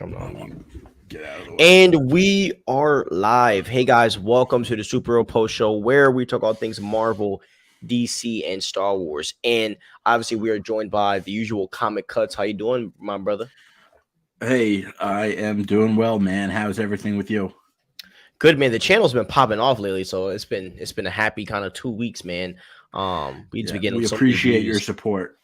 I'm not on mute. Get out of the way. And we are live. Hey guys, welcome to the Superhero Post Show where we talk all things Marvel, DC, and Star Wars. And obviously, we are joined by the usual comic cuts. How you doing, my brother? Hey, I am doing well, man. How's everything with you? Good, man. The channel's been popping off lately, so it's been a happy kind of 2 weeks, man. We need to Yeah, be getting we some appreciate your reviews. support.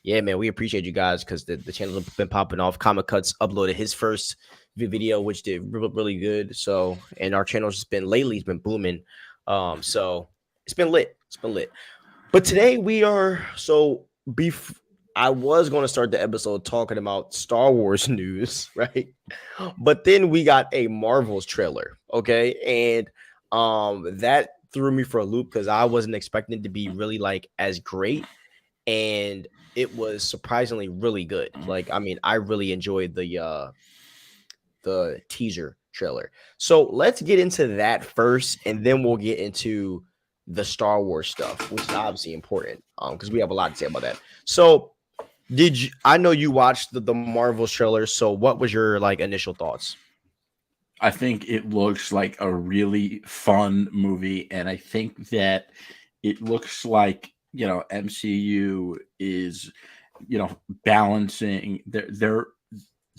Yeah, man, we appreciate you guys because the channel's been popping off. Comic Cuts uploaded his first video, which did really good. So, and our channel's just been lately, it's been booming. So it's been lit. It's been lit. But today we are I was going to start the episode talking about Star Wars news, right? But then we got a Marvel's trailer, okay? And that threw me for a loop because I wasn't expecting it to be really like as great, and it was surprisingly really good. Like, I mean, I really enjoyed the teaser trailer. So let's get into that first, and then we'll get into the Star Wars stuff, which is obviously important because we have a lot to say about that. So did you? I know you watched the Marvel trailer. So what was your like initial thoughts? I think it looks like a really fun movie, and I think that it looks like MCU is balancing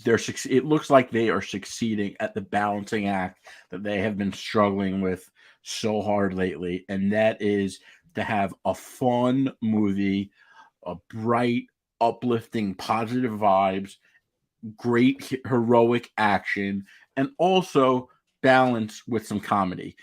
it looks like they are succeeding at the balancing act that they have been struggling with so hard lately, and that is to have a fun movie, a bright, uplifting, positive vibes, great heroic action, and also balance with some comedy.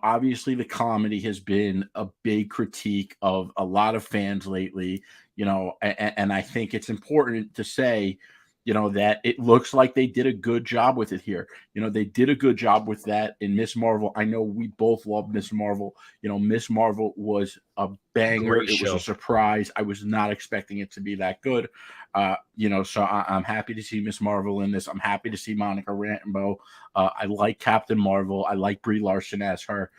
Obviously the comedy has been a big critique of a lot of fans lately, and I think it's important to say that it looks like they did a good job with it here. They did a good job with that in Miss Marvel. I know we both love Miss Marvel. Miss Marvel was a banger. Great It was a show. surprise. I was not expecting it to be that good. So I'm happy to see Miss Marvel in this. I'm happy to see Monica Rambeau. I like Captain Marvel. I like Brie Larson as her.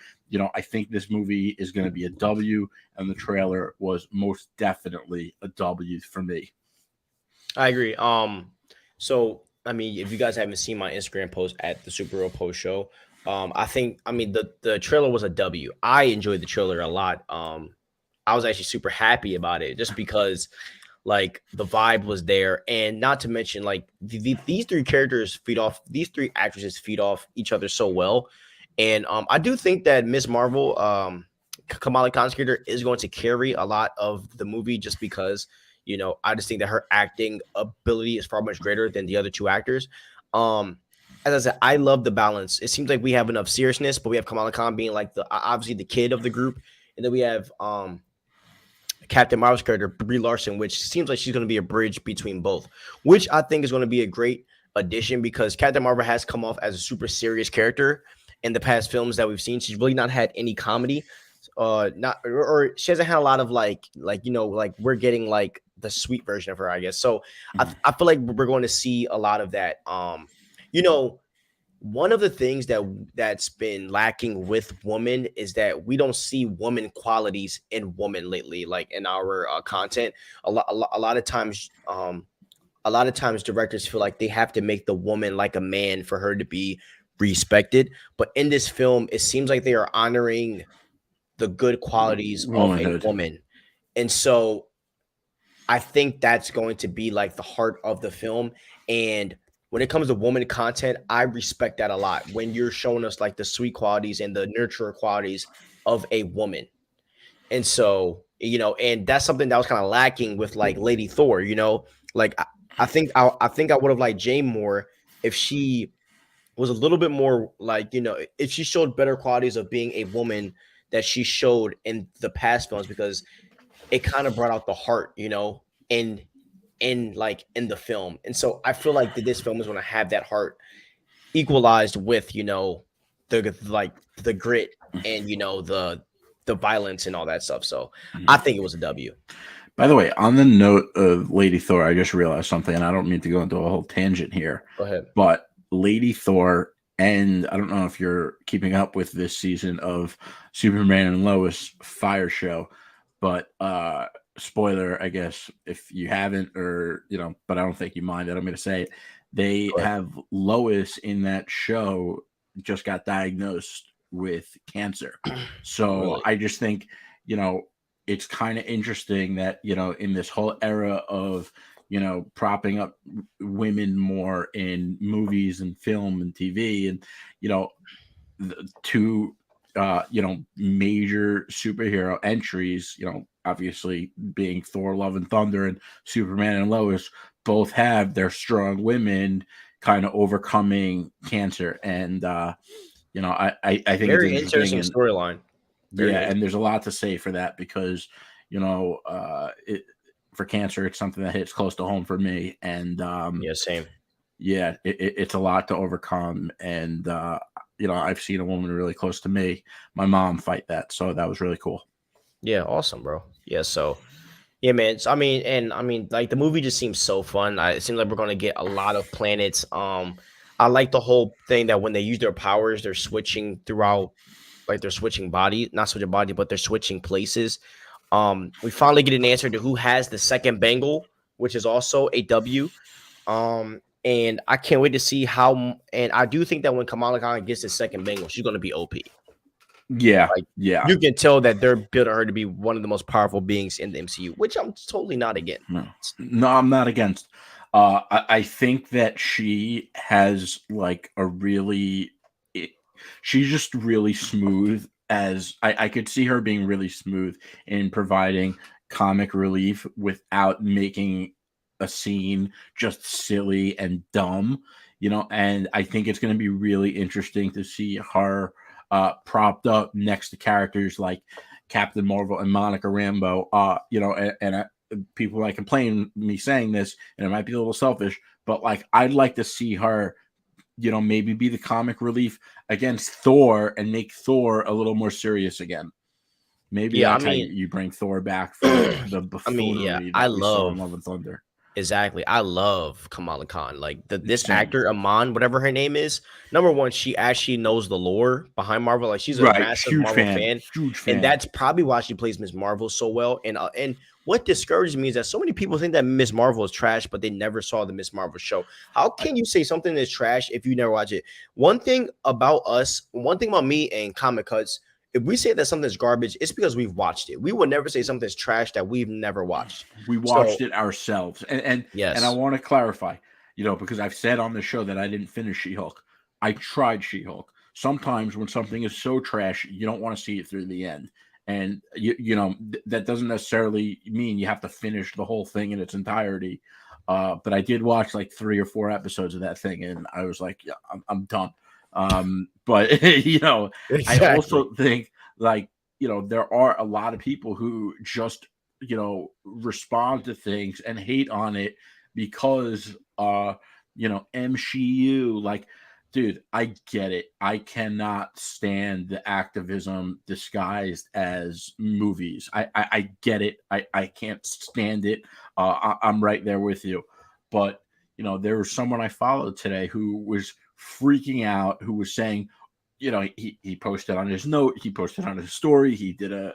I think this movie is going to be a W, and the trailer was most definitely a W for me. I agree. So I mean, if you guys haven't seen my Instagram post at the Superhero Post Show, I mean the trailer was a W. I enjoyed the trailer a lot. I was actually super happy about it just because like the vibe was there, and not to mention like these these three actresses feed off each other so well, and I do think that Miss Marvel, Kamala Khan's character is going to carry a lot of the movie just because I just think that her acting ability is far much greater than the other two actors. Um, as I said, I love the balance. It seems like we have enough seriousness, but we have Kamala Khan being like the obviously the kid of the group, and then we have Captain Marvel's character Brie Larson, which seems like she's going to be a bridge between both, which I think is going to be a great addition because Captain Marvel has come off as a super serious character in the past films that we've seen. She's really not had any comedy. Not or she hasn't had a lot of like like we're getting like the sweet version of her, I guess. So I feel like we're going to see a lot of that. You know, one of the things that's been lacking with women is that we don't see woman qualities in women lately, like in our content. A lot of times, a lot of times directors feel like they have to make the woman like a man for her to be respected. But in this film, it seems like they are honoring the good qualities of a Womanhood. woman. And so I think that's going to be like the heart of the film. And when it comes to woman content, I respect that a lot. When you're showing us like the sweet qualities and the nurturer qualities of a woman. And so, and that's something that was kind of lacking with like Lady Thor, like I think I would have liked Jane more if she was a little bit more like, if she showed better qualities of being a woman that she showed in the past films, because it kind of brought out the heart, in like in the film. And so I feel like that this film is going to have that heart equalized with, the like the grit and the violence and all that stuff. So I think it was a W. By the way, on the note of Lady Thor, I just realized something, and I don't mean to go into a whole tangent here, Go ahead. but Lady Thor, and I don't know if you're keeping up with this season of Superman and Lois Fire Show, but spoiler, I guess, if you haven't, or but I don't think you mind that I'm going to say it. They Go ahead. have Lois in that show just got diagnosed with cancer. So Really? I just think, you know, it's kind of interesting that, in this whole era of, propping up women more in movies and film and TV, and, you know, the two major superhero entries, obviously being Thor Love and Thunder and Superman and Lois, both have their strong women kind of overcoming cancer. And I think it's Very interesting. interesting And storyline. Very yeah, and interesting. there's a lot to say for that, because it for cancer, it's something that hits close to home for me. And Yeah, same. yeah, it's a lot to overcome. And I've seen a woman really close to me, my mom, fight that, so that was really cool. Yeah, awesome, bro. Yeah, so yeah, man. I mean, like the movie just seems so fun. It seems like we're gonna get a lot of planets. I like the whole thing that when they use their powers, they're switching throughout, like they're switching body, not switching body, but they're switching places. We finally get an answer to who has the second bangle, which is also a W. And I can't wait to see how. And I do think that when Kamala Khan gets the second bangle, she's gonna be OP. Yeah, Like yeah. you can tell that they're building her to be one of the most powerful beings in the MCU, which I'm totally not against. No, no, I'm not against. I think that she has like a really, it, she's just really smooth. As I could see her being really smooth in providing comic relief without making a scene just silly and dumb, And I think it's going to be really interesting to see her propped up next to characters like Captain Marvel and Monica Rambeau. And people might complain me saying this, and it might be a little selfish, but like I'd like to see her, maybe be the comic relief against Thor and make Thor a little more serious again. Maybe Yeah, I that's how mean, you bring Thor back from the I mean, yeah, buffoonery I that we saw in love Love and Thunder. exactly. I love Kamala Khan. Like this Same. actor Aman, whatever her name is. Number one, she actually knows the lore behind Marvel. Like she's a Right. massive Huge Marvel fan. fan, Huge and fan. that's probably why she plays Miss Marvel so well. And what discourages me is that so many people think that Miss Marvel is trash, but they never saw the Miss Marvel show. How I, can you say something is trash if you never watch it? One thing about us, one thing about me and Comic Cuts, if we say that something's garbage, it's because we've watched it. We will never say something's trash that we've never watched. we So watched it ourselves, and I yes. want to clarify, because I've said on the show that I didn't finish She-Hulk. I tried She-Hulk. Sometimes when something is so trash, you don't want to see it through the end, and that doesn't necessarily mean you have to finish the whole thing in its entirety. But I did watch like 3 or 4 episodes of that thing, and I was like, yeah, I'm done. But I Exactly. also think, like, there are a lot of people who just respond to things and hate on it because MCU, like, dude, I get it. I cannot stand the activism disguised as movies. I get it. I can't stand it. I'm right there with you. But there was someone I followed today who was freaking out, who was saying, he posted on his note, he posted on his story, he did a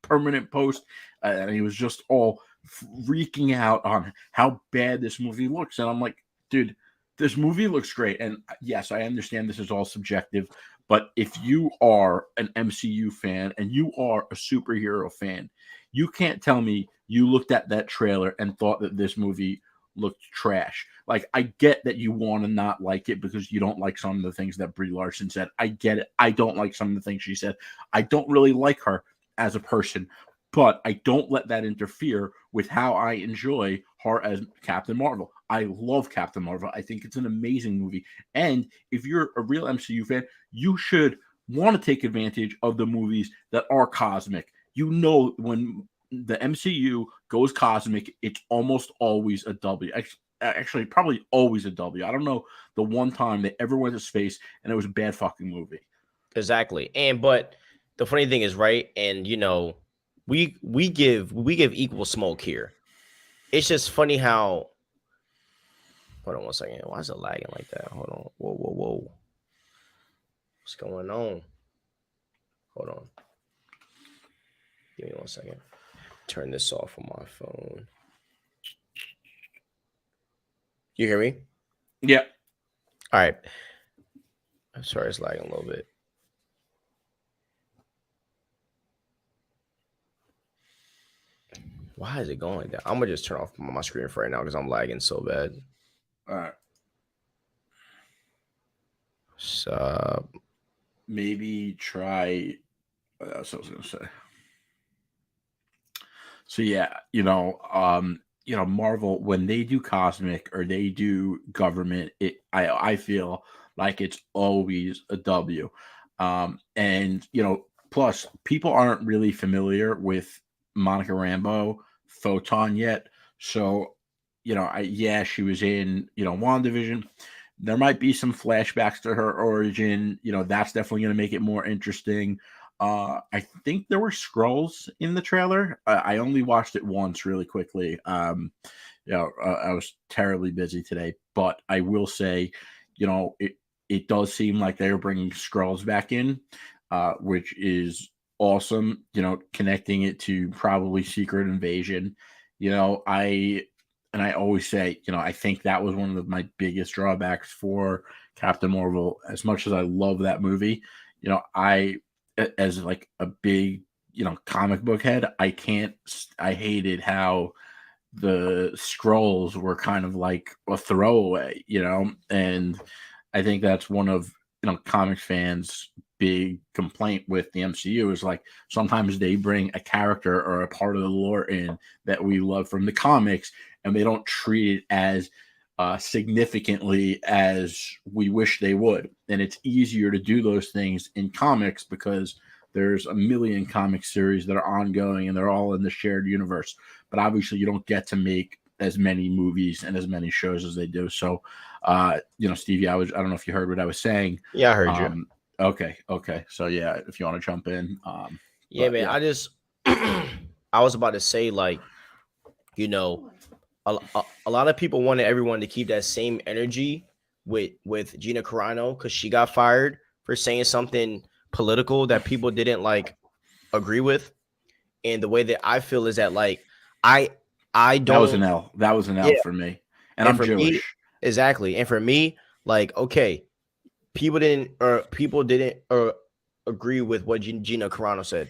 permanent post, and he was just all freaking out on how bad this movie looks. And I'm like, dude, this movie looks great. And yes, I understand this is all subjective, but if you are an MCU fan and you are a superhero fan, you can't tell me you looked at that trailer and thought that this movie looked trash. Like, I get that you want to not like it because you don't like some of the things that Brie Larson said. I get it. I don't like some of the things she said. I don't really like her as a person, but I don't let that interfere with how I enjoy her as Captain Marvel. I love Captain Marvel. I think it's an amazing movie. And if you're a real MCU fan, you should want to take advantage of the movies that are cosmic. When the MCU goes cosmic, it's almost always a W. Actually, probably always a W. I don't know the one time they ever went to space and it was a bad fucking movie. Exactly. And but the funny thing is, right? And we give equal smoke here. It's just funny how hold on one second. Why is it lagging like that? Hold on. Whoa, whoa, whoa. What's going on? Hold on. Give me one second. Turn this off on my phone. You hear me? Yeah. All right. I'm sorry, it's lagging a little bit. Why is it going like that? I'm gonna just turn off my screen for right now because I'm lagging so bad. All right. So Maybe try. That's what I was gonna say. So yeah, Marvel, when they do cosmic or they do government, I feel like it's always a W. And plus people aren't really familiar with Monica Rambeau Photon yet. So, she was in, WandaVision. There might be some flashbacks to her origin. That's definitely going to make it more interesting. I think there were scrolls in the trailer. I only watched it once, really quickly. I was terribly busy today, but I will say, it does seem like they are bringing scrolls back in, which is awesome. Connecting it to probably Secret Invasion. I always say, I think that was one of my biggest drawbacks for Captain Marvel. As much as I love that movie, I as like a big comic book head, I hated how the scrolls were kind of like a throwaway, and I think that's one of comics fans big complaint with the MCU is like sometimes they bring a character or a part of the lore in that we love from the comics and they don't treat it as significantly as we wish they would. And it's easier to do those things in comics because there's a million comic series that are ongoing and they're all in the shared universe. But obviously, you don't get to make as many movies and as many shows as they do. So, Stevie, I don't know if you heard what I was saying. yeah, I heard you. Okay. So yeah, if you want to jump in, Yeah, but man. yeah, I just I was about to say like you know a lot of people wanted everyone to keep that same energy with Gina Carano because she got fired for saying something political that people didn't like agree with. And the way that I feel is that like I I that was don't an L. That was an yeah, L for me, and and I'm for me Jewish. exactly, and for me like okay, people didn't agree with what Gina Carano said.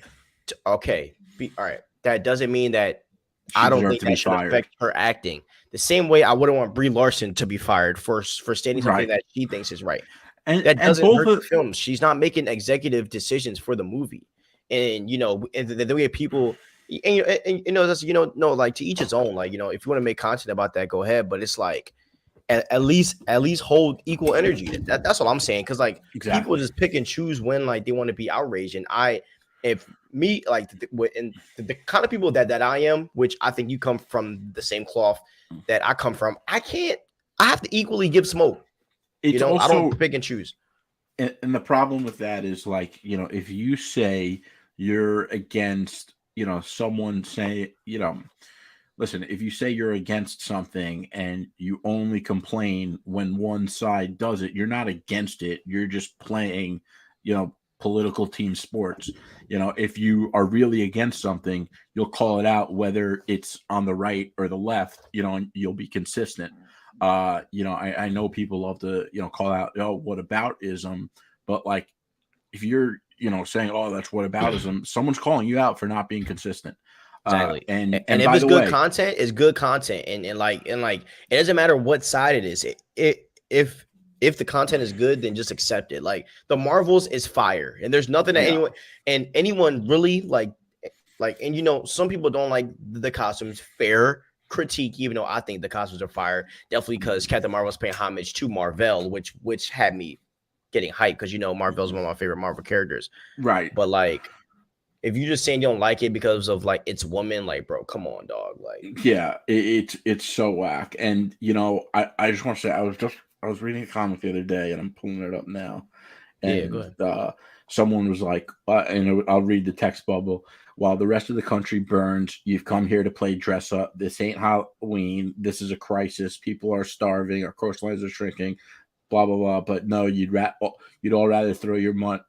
Okay, all right. That doesn't mean that She I don't deserved think to be that should fired. affect her acting. The same way I wouldn't want Brie Larson to be fired for stating something Right, that she thinks is right. and That and doesn't both hurt the of film. She's not making executive decisions for the movie, and and the way people. That's no, like to each his own. Like if you want to make content about that, go ahead. But it's like at least hold equal energy. That's all I'm saying. Because like people exactly. just pick and choose when like they want to be outraged, and if me like the kind of people that I am, which I think you come from the same cloth that I come from, I can't. I have to equally give smoke. It's I don't also pick and choose. and the problem with that is like if you say you're against someone say listen, if you say you're against something and you only complain when one side does it, you're not against it. You're just playing, political team sports. If you are really against something, you'll call it out whether it's on the right or the left, and you'll be consistent. I know people love to, call out, oh, what about ism? But like if you're, saying, oh, that's what aboutism, someone's calling you out for not being consistent. Exactly. And And if by it's the good way, content, it's good content. And it doesn't matter what side it is. If the content is good, then just accept it. Like the Marvels is fire. And there's nothing that yeah, anyone really and some people don't like the costumes. Fair critique, even though I think the costumes are fire. Definitely because Captain Marvel's paying homage to Marvel, which had me getting hyped because Marvel's one of my favorite Marvel characters. right. But like if you just saying you don't like it because of like it's woman, like bro, come on, dog. Like, Yeah, it's so whack. And I just want to say I was reading a comic the other day and I'm pulling it up now. yeah, go And ahead. someone was like, and I'll read the text bubble. While the rest of the country burns, you've come here to play dress up. This ain't Halloween. This is a crisis. People are starving. Our coastlines are shrinking. Blah blah blah. But no, you'd all rather throw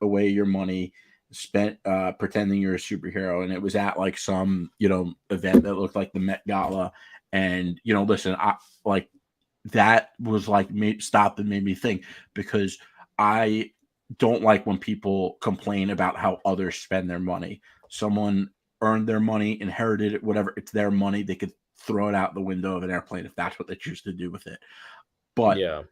away your money spent pretending you're a superhero. And it was at like some event that looked like the Met Gala. And listen, I like that was like stopped and made me think, because I don't like when people complain about how others spend their money. Someone earned their money, inherited it, whatever. It's their money. They could throw it out the window of an airplane if that's what they choose to do with it. But Yeah.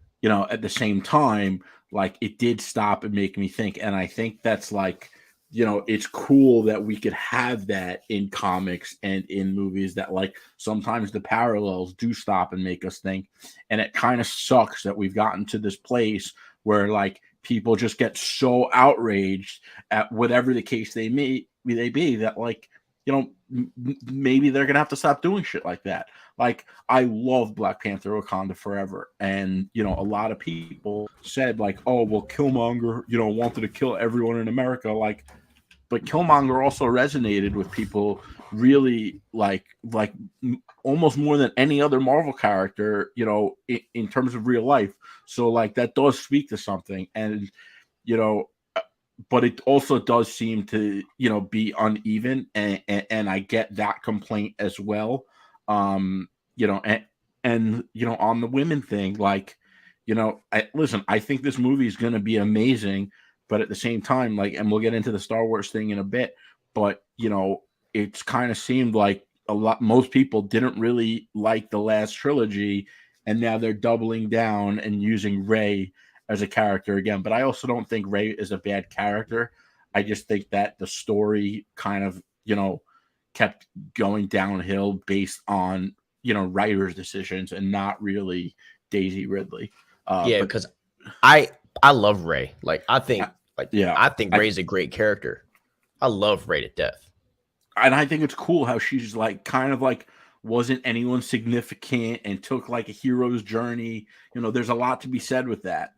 at the same time, like, it did stop and make me think. And I think that's like, it's cool that we could have that in comics and in movies, that like sometimes the parallels do stop and make us think. And it kind of sucks that we've gotten to this place where like people just get so outraged at whatever the case they be, that like, maybe they're gonna have to stop doing shit like that. Like, I love Black Panther Wakanda Forever. And, a lot of people said, like, oh, well, Killmonger, wanted to kill everyone in America. Like, but Killmonger also resonated with people really, like almost more than any other Marvel character, in terms of real life. So, like, that does speak to something. And, you know, but it also does seem to, be uneven. And I get that complaint as well. You know, and on the women thing, like, I think this movie is going to be amazing, but at the same time, like, and we'll get into the Star Wars thing in a bit, but it's kind of seemed like most people didn't really like the last trilogy, and now they're doubling down and using Rey as a character again. But I also don't think Rey is a bad character. I just think that the story kind of, kept going downhill based on, writers' decisions and not really Daisy Ridley. Yeah, But because I love Ray. Like, yeah, I think Ray's a great character. I love Ray to death. and I think it's cool how she's like kind of like wasn't anyone significant and took like a hero's journey. There's a lot to be said with that.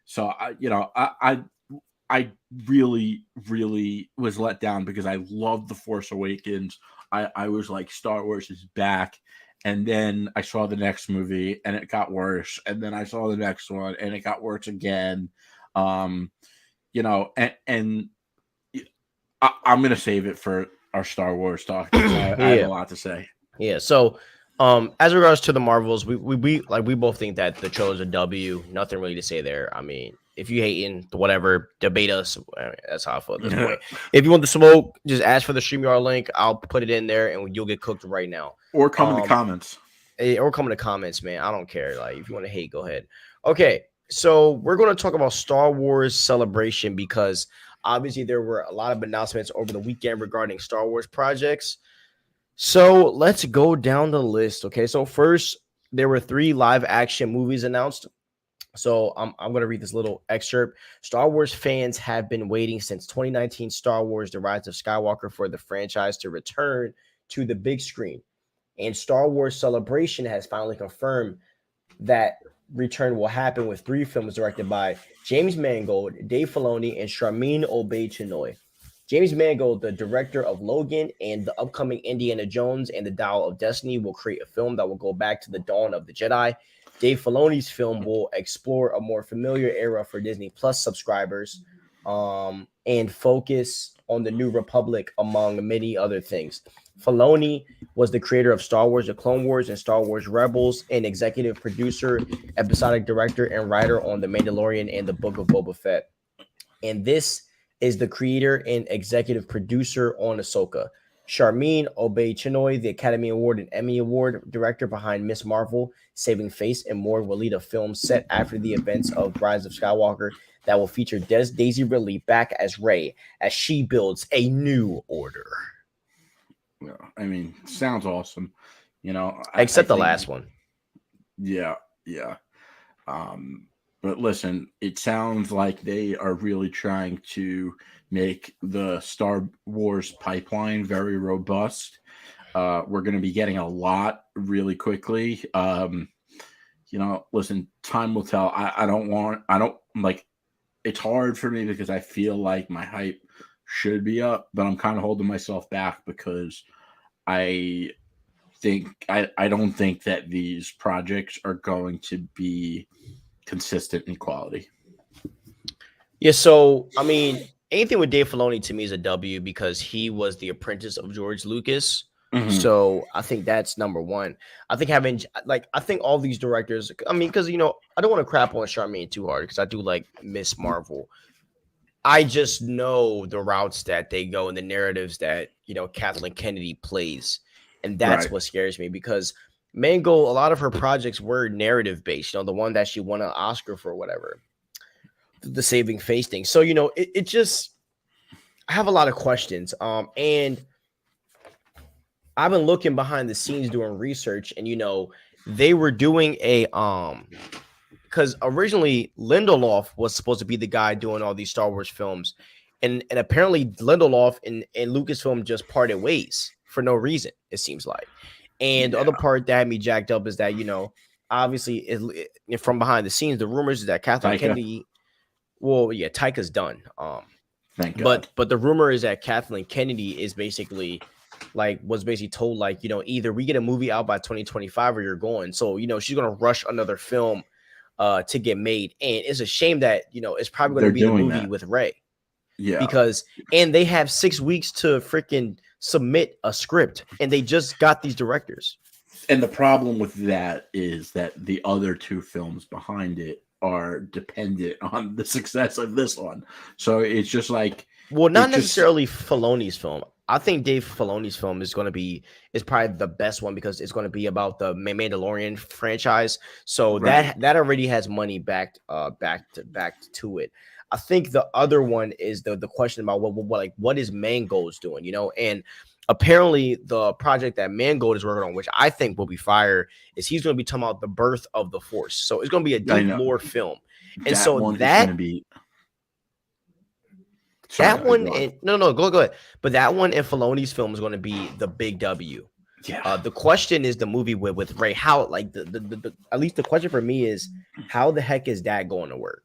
So I really, really was let down because I loved The Force Awakens. I was like, Star Wars is back. And then I saw the next movie and it got worse. And then I saw the next one and it got worse again. Um, and I'm going to save it for our Star Wars talk. I have a lot to say. Yeah. So, as regards to the Marvels, we both think that the trailer's a W. Nothing really to say there. I mean, if you hating, whatever, debate us. That's how I feel at this point. If you want the smoke, just ask for the StreamYard link. I'll put it in there, and you'll get cooked right now. Or come in the comments. Or come in the comments, man. I don't care. Like, if you want to hate, go ahead. Okay. So we're going to talk about Star Wars Celebration, because obviously there were a lot of announcements over the weekend regarding Star Wars projects. So let's go down the list. Okay. So first, there were 3 live action movies announced. So I'm going to read this little excerpt. Star Wars fans have been waiting since 2019 Star Wars: The Rise of Skywalker for the franchise to return to the big screen. And Star Wars Celebration has finally confirmed that return will happen with 3 films directed by James Mangold, Dave Filoni, and Sharmeen Obaid-Chinoy. James Mangold, the director of Logan and the upcoming Indiana Jones and the Dial of Destiny, will create a film that will go back to the dawn of the Jedi. Dave Filoni's film will explore a more familiar era for Disney Plus subscribers, and focus on the New Republic, among many other things. Filoni was the creator of Star Wars: The Clone Wars and Star Wars Rebels, and executive producer, episodic director, and writer on The Mandalorian and the Book of Boba Fett. And this is the creator and executive producer on Ahsoka. Sharmeen Obaid-Chinoy, the Academy Award and Emmy Award director behind Miss Marvel, Saving Face, and more, will lead a film set after the events of Rise of Skywalker that will feature Daisy Ridley back as Rey as she builds a new order. Yeah, I mean, sounds awesome. Except the last one. Yeah. But listen, it sounds like they are really trying to make the Star Wars pipeline very robust. We're going to be getting a lot really quickly. Listen, time will tell. I don't like, it's hard for me because I feel like my hype should be up, but I'm kind of holding myself back because I don't think that these projects are going to be consistent in quality. Yeah, so I mean, anything with Dave Filoni to me is a W, because he was the apprentice of George Lucas. Mhm. So I think that's number one. I think having I think all these directors. I mean, because I don't want to crap on Charmaine too hard because I do like Miss Marvel. I just know the routes that they go and the narratives that Kathleen Kennedy plays, and that's Right. what scares me because Mango, a lot of her projects were narrative based. The one that she won an Oscar for, whatever, the Saving Face thing. So it just I have a lot of questions. And I've been looking behind the scenes doing research, and they were doing a because originally Lindelof was supposed to be the guy doing all these Star Wars films, and apparently Lindelof and Lucasfilm just parted ways for no reason. It seems like, and the Yeah. other part that had me jacked up is that obviously from behind the scenes, the rumors is that Kathleen Taika. Kennedy, well, yeah, Taika's done. Thank God. But the rumor is that Kathleen Kennedy is basically was basically told either we get a movie out by 2025 or you're going. So she's gonna rush another film to get made, and it's a shame that it's probably They're gonna be the doing movie that. with Ray Yeah. because and they have 6 weeks to freaking submit a script, and they just got these directors. And the problem with that is that the other two films behind it are dependent on the success of this one. So it's just like Well, not it just necessarily Filoni's film. I think Dave Filoni's film is probably the best one because it's going to be about the Mandalorian franchise. So right. that already has money back to it. I think the other one is the question about what is Mangold's doing, and apparently the project that Mangold is working on, which I think will be fire, is he's going to be talking about the birth of the Force. So it's going to be a I deep know lore film, and that so one is going to that be. Sorry, that one, go on. and no, go ahead. But that one in Filoni's film is going to be the big W. Yeah. The question is the movie with Ray. How the at least the question for me is how the heck is that going to work?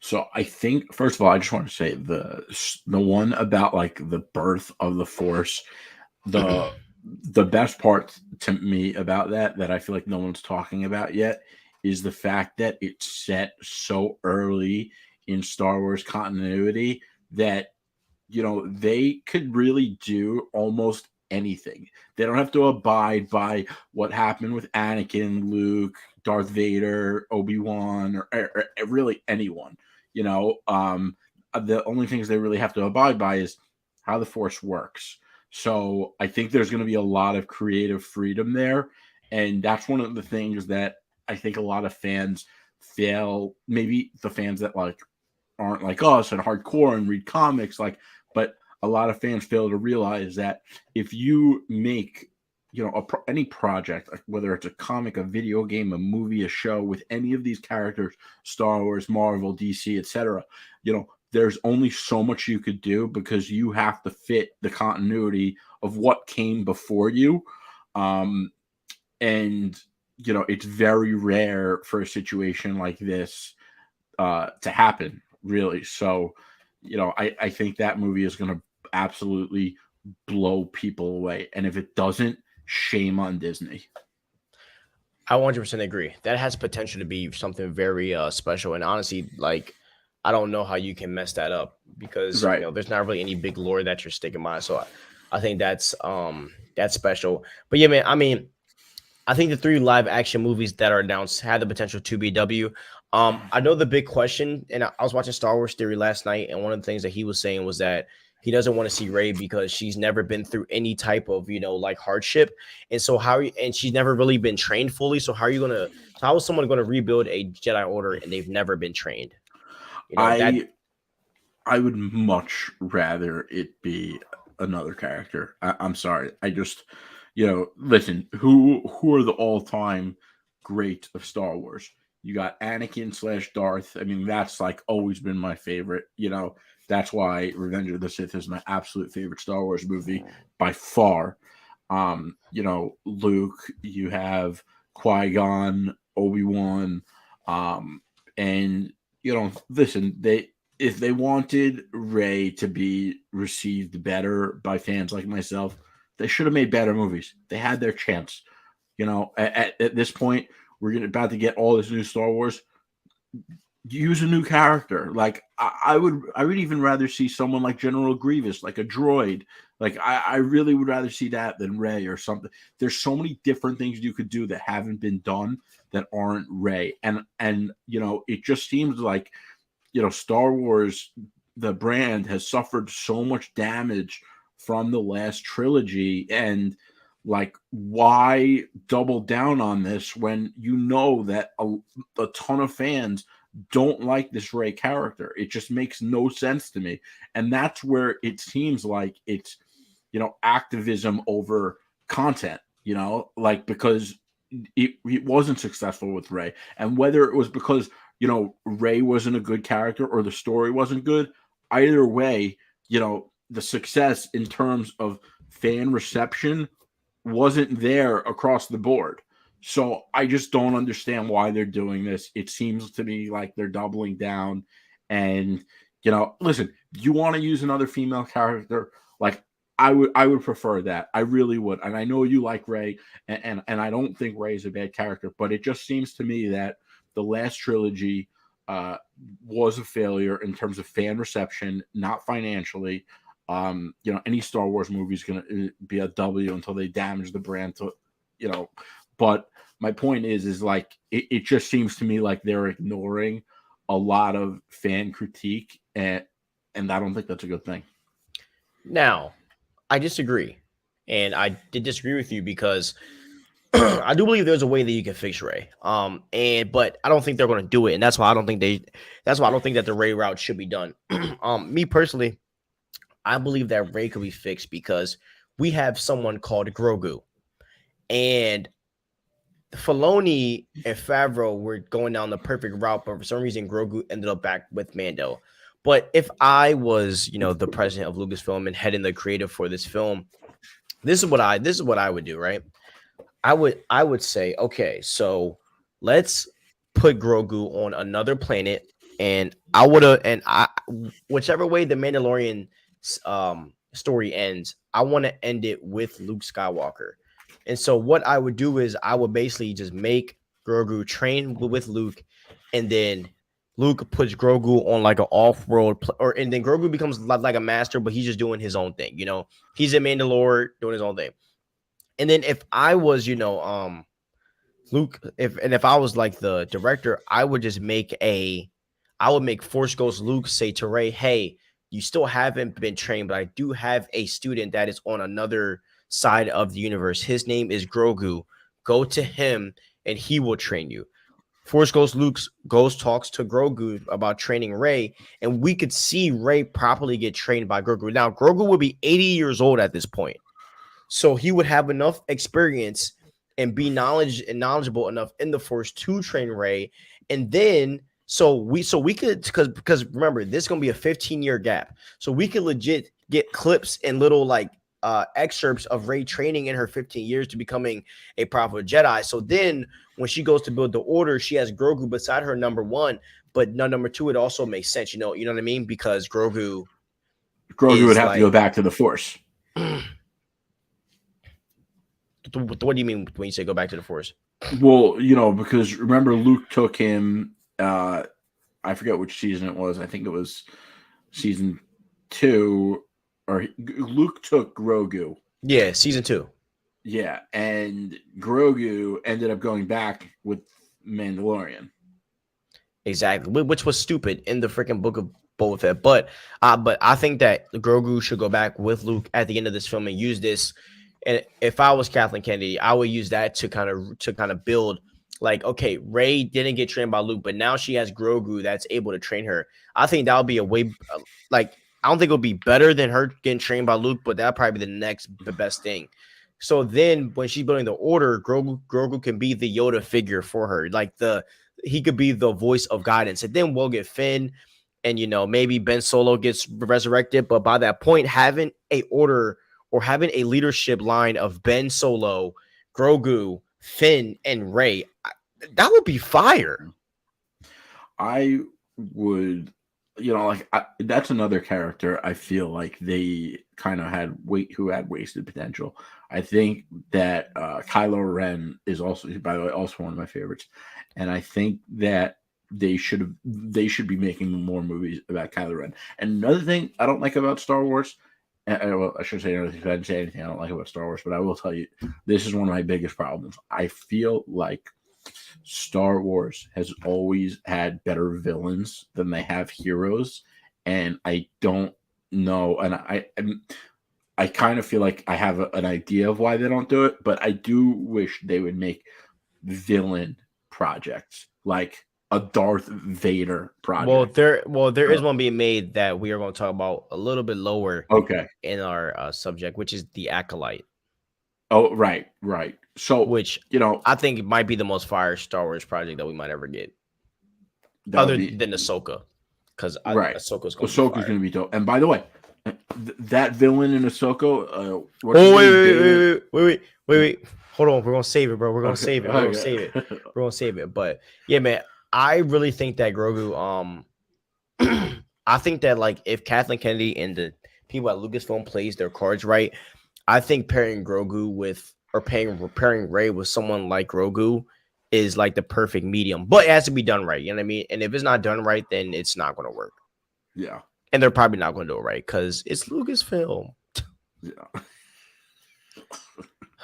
So I think first of all, I just want to say the one about like the birth of the Force, the the best part to me about that I feel like no one's talking about yet is the fact that it's set so early in Star Wars continuity that they could really do almost anything. They don't have to abide by what happened with Anakin, Luke, Darth Vader, Obi-Wan, or really anyone. The only things they really have to abide by is how the Force works. So I think there's going to be a lot of creative freedom there, and that's one of the things that I think a lot of fans fail. Maybe the fans that aren't like us and hardcore and read comics, but a lot of fans fail to realize that if you make any project, whether it's a comic, a video game, a movie, a show, with any of these characters, Star Wars, Marvel, DC, etc., there's only so much you could do because you have to fit the continuity of what came before you. And it's very rare for a situation like this to happen, really. So I think that movie is going to absolutely blow people away, and if it doesn't, shame on Disney. I 100% agree. That has potential to be something very special, and honestly, I don't know how you can mess that up because Right. there's not really any big lore that you're sticking by. So I think that's special. But yeah, man, I mean, I think the 3 live action movies that are announced had the potential to be W. I know the big question, and I was watching Star Wars Theory last night, and one of the things that he was saying was that he doesn't want to see Rey because she's never been through any type of hardship, and so and she's never really been trained fully. So how is someone going to rebuild a Jedi Order and they've never been trained? That I would much rather it be another character. I'm sorry. I just, listen. Who are the all time great of Star Wars? You got Anakin slash Darth. I mean, that's always been my favorite. That's why Revenge of the Sith is my absolute favorite Star Wars movie by far. Luke. You have Qui-Gon, Obi-Wan, and listen, if they wanted Rey to be received better by fans like myself, they should have made better movies. They had their chance. At this point, we're about to get all this new Star Wars. use a new character. Like I would even rather see someone like General Grievous, like a droid. Like I really would rather see that than Rey or something. There's so many different things you could do that haven't been done that aren't Rey. And you know, it just seems like, you know, Star Wars, the brand, has suffered so much damage from the last trilogy. And like, why double down on this when you know that a ton of fans don't like this Rey character? It just makes no sense to me. And that's where it seems like it's, you know, activism over content, you know, like, because it wasn't successful with Rey. And whether it was because, you know, Rey wasn't a good character or the story wasn't good, either way, you know, the success in terms of fan reception wasn't there across the board. So I just don't understand why they're doing this. It seems to me like they're doubling down. And, you know, listen, you want to use another female character, like, I would prefer that. I really would. And I know you like Rey, and I don't think Rey is a bad character, but it just seems to me that the last trilogy uh, was a failure in terms of fan reception, not financially. You know, any Star Wars movie is going to be a W until they damage the brand to, you know. But my point is like, it just seems to me like they're ignoring a lot of fan critique, and I don't think that's a good thing. Now, I disagree, and I did disagree with you because I do believe there's a way that you can fix Ray. And but I don't think they're going to do it, and that's why I don't think they. That's why I don't think that the Ray route should be done. Me personally, I believe that Ray could be fixed because we have someone called Grogu, and Filoni and Favreau were going down the perfect route, but for some reason Grogu ended up back with Mando. But if I was, you know, the president of Lucasfilm and heading the creative for this film, this is what I would do, right? I would say, okay, so let's put Grogu on another planet, and I would have, and I, whichever way the Mandalorian story ends, I want to end it with Luke Skywalker. And so what I would do is I would basically just make Grogu train with Luke, and then Luke puts Grogu on like an off-world, or and then Grogu becomes like a master, but he's just doing his own thing. You know, he's a Mandalore doing his own thing. And then if I was, you know, Luke, if I was like the director, I would make Force Ghost Luke say to Ray, "Hey, you still haven't been trained, but I do have a student that is on another side of the universe. His name is Grogu. Go to him, and he will train you." Force Ghost Luke goes talks to Grogu about training Ray, and we could see Ray properly get trained by Grogu. Now, Grogu would be 80 years old at this point. So he would have enough experience and be knowledgeable enough in the Force to train Ray. And then so we could, because remember, this is gonna be a 15-year gap. So we could legit get clips and little like excerpts of Ray training in her 15 years to becoming a proper Jedi. So then when she goes to build the order, she has Grogu beside her number one, but number two, it also makes sense, you know what I mean? Because Grogu Would is have to go like back to the Force. what do you mean when you say go back to the Force? Well, you know, because remember Luke took him. I forget which season it was. I think it was season 2, or Luke took Grogu. Yeah, season 2. Yeah, and Grogu ended up going back with Mandalorian. Exactly, which was stupid in the freaking book of Boba Fett. But I think that Grogu should go back with Luke at the end of this film and use this. And if I was Kathleen Kennedy, I would use that to kind of build, like, okay, Rey didn't get trained by Luke, but now she has Grogu that's able to train her. I think that would be a way, like, I don't think it'll be better than her getting trained by Luke, but that'll probably be the best thing. So then when she's building the order, Grogu can be the Yoda figure for her. Like he could be the voice of guidance. And then we'll get Finn, and you know, maybe Ben Solo gets resurrected. But by that point, having a order or having a leadership line of Ben Solo, Grogu, Finn, and Rey, that would be fire. I would, you know, like that's another character I feel like they kind of had who had wasted potential. I think that Kylo Ren is also, by the way, also one of my favorites, and I think that they should be making more movies about Kylo Ren. And another thing I don't like about Star Wars, well, I should say another thing. I didn't say anything I don't like about Star Wars, but I will tell you, this is one of my biggest problems. I feel like Star Wars has always had better villains than they have heroes, and I don't know. And I kind of feel like I have an idea of why they don't do it, but I do wish they would make villain projects like a Darth Vader project. There is one being made that we are going to talk about a little bit lower Okay. in our subject, which is the Acolyte. Oh, right. So, which I think it might be the most fire Star Wars project that we might ever get, other than Ahsoka, because Ahsoka's going to be dope. And by the way, that villain in Ahsoka. Wait. Hold on, we're gonna save it, bro. We're gonna save it. We're gonna save it. But yeah, man, I really think that Grogu. I think that like if Kathleen Kennedy and the people at Lucasfilm plays their cards right, I think pairing Grogu with pairing Rey with someone like Grogu is like the perfect medium. But it has to be done right. You know what I mean? And if it's not done right, then it's not gonna work. Yeah. And they're probably not gonna do it right because it's Lucasfilm. Yeah.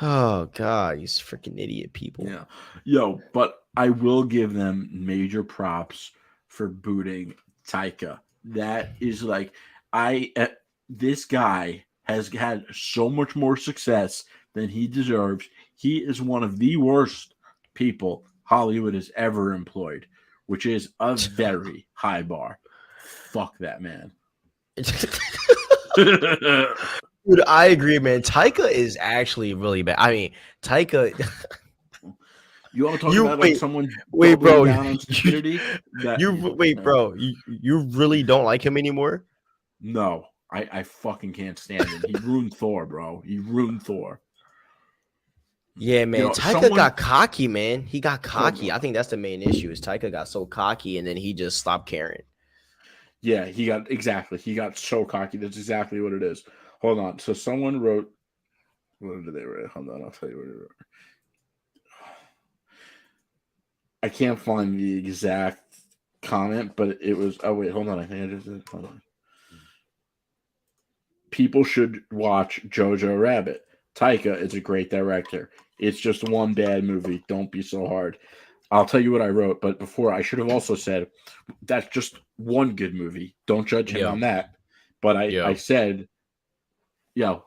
Oh God, you freaking idiot people. Yeah. Yo, but I will give them major props for booting Taika. That is like this guy has had so much more success than he deserves. He is one of the worst people Hollywood has ever employed, which is a very high bar. Fuck that man. Dude, I agree, man. Taika is actually really bad. I mean, Taika. You want to talk about like someone bro. Down on stupidity? Bro. You really don't like him anymore? No, I fucking can't stand him. He ruined Thor, bro. He ruined Thor. Yeah, man. Taika got cocky, man. He got cocky. I think that's the main issue. Is Taika got so cocky and then he just stopped caring. Yeah, he got so cocky. That's exactly what it is. Hold on. So someone wrote. What did they write? Hold on, I'll tell you what they wrote. I can't find the exact comment, but it was. Oh wait, hold on. I think I just did. Hold on. People should watch Jojo Rabbit. Taika is a great director. It's just one bad movie. Don't be so hard. I'll tell you what I wrote, but before I should have also said that's just one good movie. Don't judge him on that. But I said, No.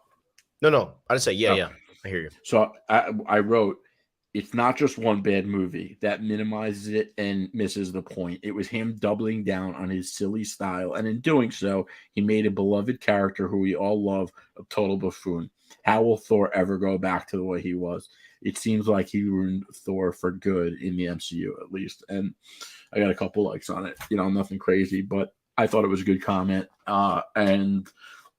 I just say, yeah. I hear you. So I wrote, it's not just one bad movie that minimizes it and misses the point. It was him doubling down on his silly style. And in doing so, he made a beloved character who we all love a total buffoon. How will Thor ever go back to the way he was? It seems like he ruined Thor for good in the MCU, at least. And I got a couple likes on it. Nothing crazy, but I thought it was a good comment. And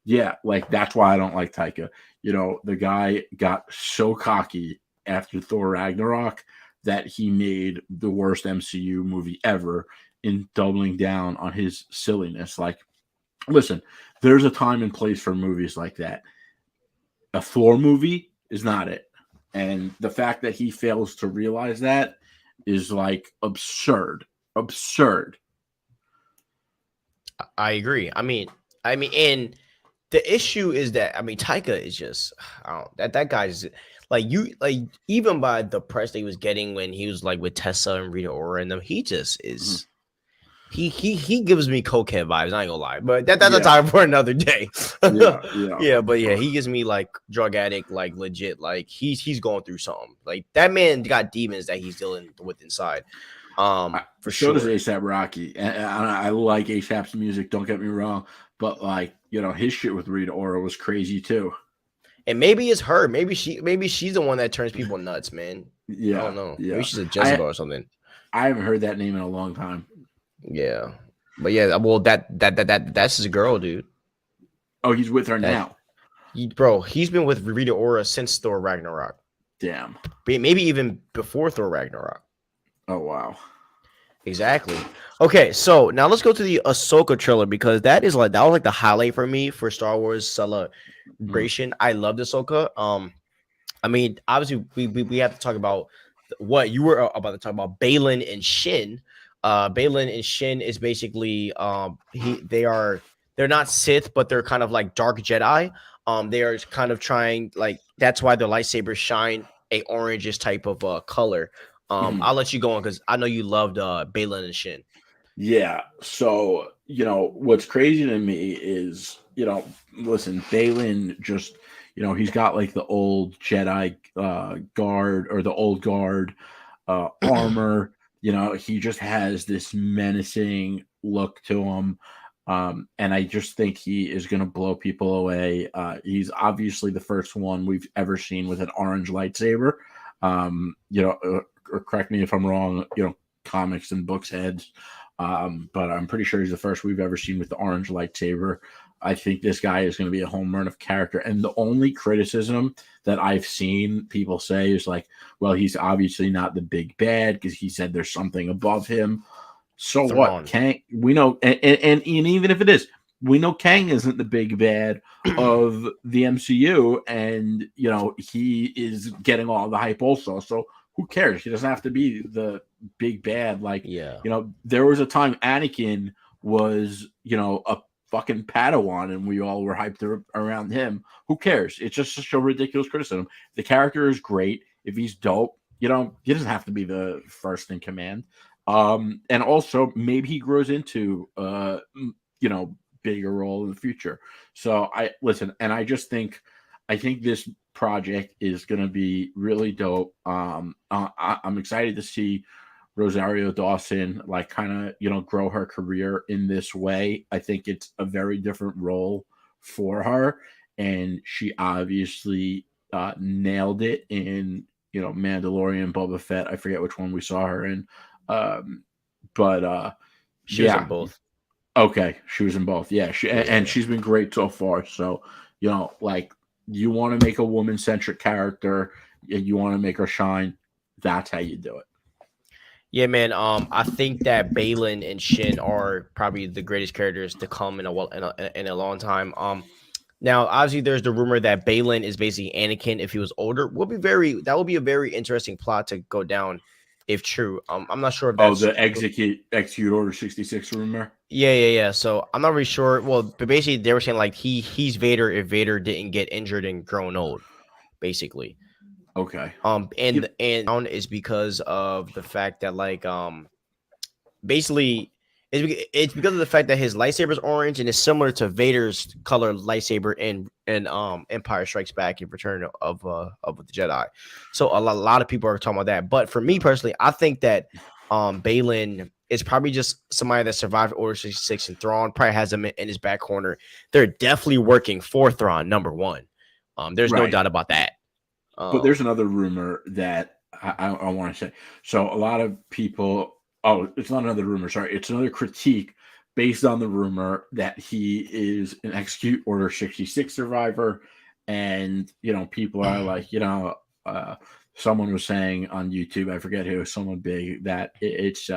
yeah, like that's why I don't like Taika. The guy got so cocky after Thor Ragnarok that he made the worst MCU movie ever in doubling down on his silliness. Like, listen, there's a time and place for movies like that. A Thor movie is not it. And the fact that he fails to realize that is like absurd. Absurd. I agree. I mean, and the issue is that Taika is just that guy's like even by the press that he was getting when he was like with Tessa and Rita Ora and them, he just is he gives me cokehead vibes. I ain't gonna lie, but that's a time for another day. But he gives me like drug addict, like legit, like he's going through something. Like that man got demons that he's dealing with inside. For sure does ASAP Rocky, and I like ASAP's music. Don't get me wrong, but like his shit with Rita Ora was crazy too. And maybe it's her. Maybe she's the one that turns people nuts, man. Yeah, I don't know. Yeah. Maybe she's a Jezebel or something. I haven't heard that name in a long time. Yeah, but yeah, well, that's his girl, dude. Oh, he's with her now, bro. He's been with Rita Ora since Thor Ragnarok. Damn, maybe even before Thor Ragnarok. Oh wow, exactly. Okay, so now let's go to the Ahsoka trailer because that was like the highlight for me for Star Wars celebration. I love Ahsoka. Obviously we have to talk about what you were about to talk about, Balin and Shin. Balin and Shin is basically they're not Sith, but they're kind of like dark Jedi. They are kind of trying like that's why their lightsabers shine a orangish type of color. Mhm. I'll let you go on because I know you loved Balin and Shin. Yeah. So, what's crazy to me is, listen, Balin just, he's got like the old Jedi guard or the old guard armor. He just has this menacing look to him. And I just think he is going to blow people away. He's obviously the first one we've ever seen with an orange lightsaber. Or correct me if I'm wrong, comics and books heads. But I'm pretty sure he's the first we've ever seen with the orange lightsaber. I think this guy is going to be a home run of character. And the only criticism that I've seen people say is like, well, he's obviously not the big bad because he said there's something above him. So what? Thrawn. Kang, we know, and even if it is, we know Kang isn't the big bad of the MCU, and he is getting all the hype also. So who cares? He doesn't have to be the big bad. Like, Yeah. there was a time Anakin was, a fucking Padawan, and we all were hyped around him. Who cares? It's just such a ridiculous criticism. The character is great. If he's dope, he doesn't have to be the first in command. And also maybe he grows into bigger role in the future. So I listen, and I think this project is going to be really dope. I'm excited to see Rosario Dawson like kind of grow her career in this way. I think it's a very different role for her, and she obviously nailed it in Mandalorian, Boba Fett. I forget which one we saw her in. But She was in yeah, both. okay, she was in both. Yeah, and Yeah. she's been great so far. So like you want to make a woman centric character, you want to make her shine. That's how you do it. Yeah, man. I think that Balin and Shin are probably the greatest characters to come in a long time. Now obviously there's the rumor that Balin is basically Anakin if he was older. That will be a very interesting plot to go down if true. I'm not sure if Oh, that's the execute Order 66 rumor. yeah. So I'm not really sure. Well, but basically they were saying like he's Vader if Vader didn't get injured and grown old, basically. Okay. And is because of the fact that basically it's because of the fact that his lightsaber is orange and is similar to Vader's color lightsaber in Empire Strikes Back and Return of the Jedi. So a lot of people are talking about that. But for me personally, I think that Balin is probably just somebody that survived Order 66 and Thrawn probably has him in his back corner. They're definitely working for Thrawn, number one. There's no Right. doubt about that. But there's another rumor that I want to say. So a lot of people. Oh, it's not another rumor. Sorry, it's another critique based on the rumor that he is an Execute Order 66 survivor, and people are like, someone was saying on YouTube, I forget who, someone big, that it's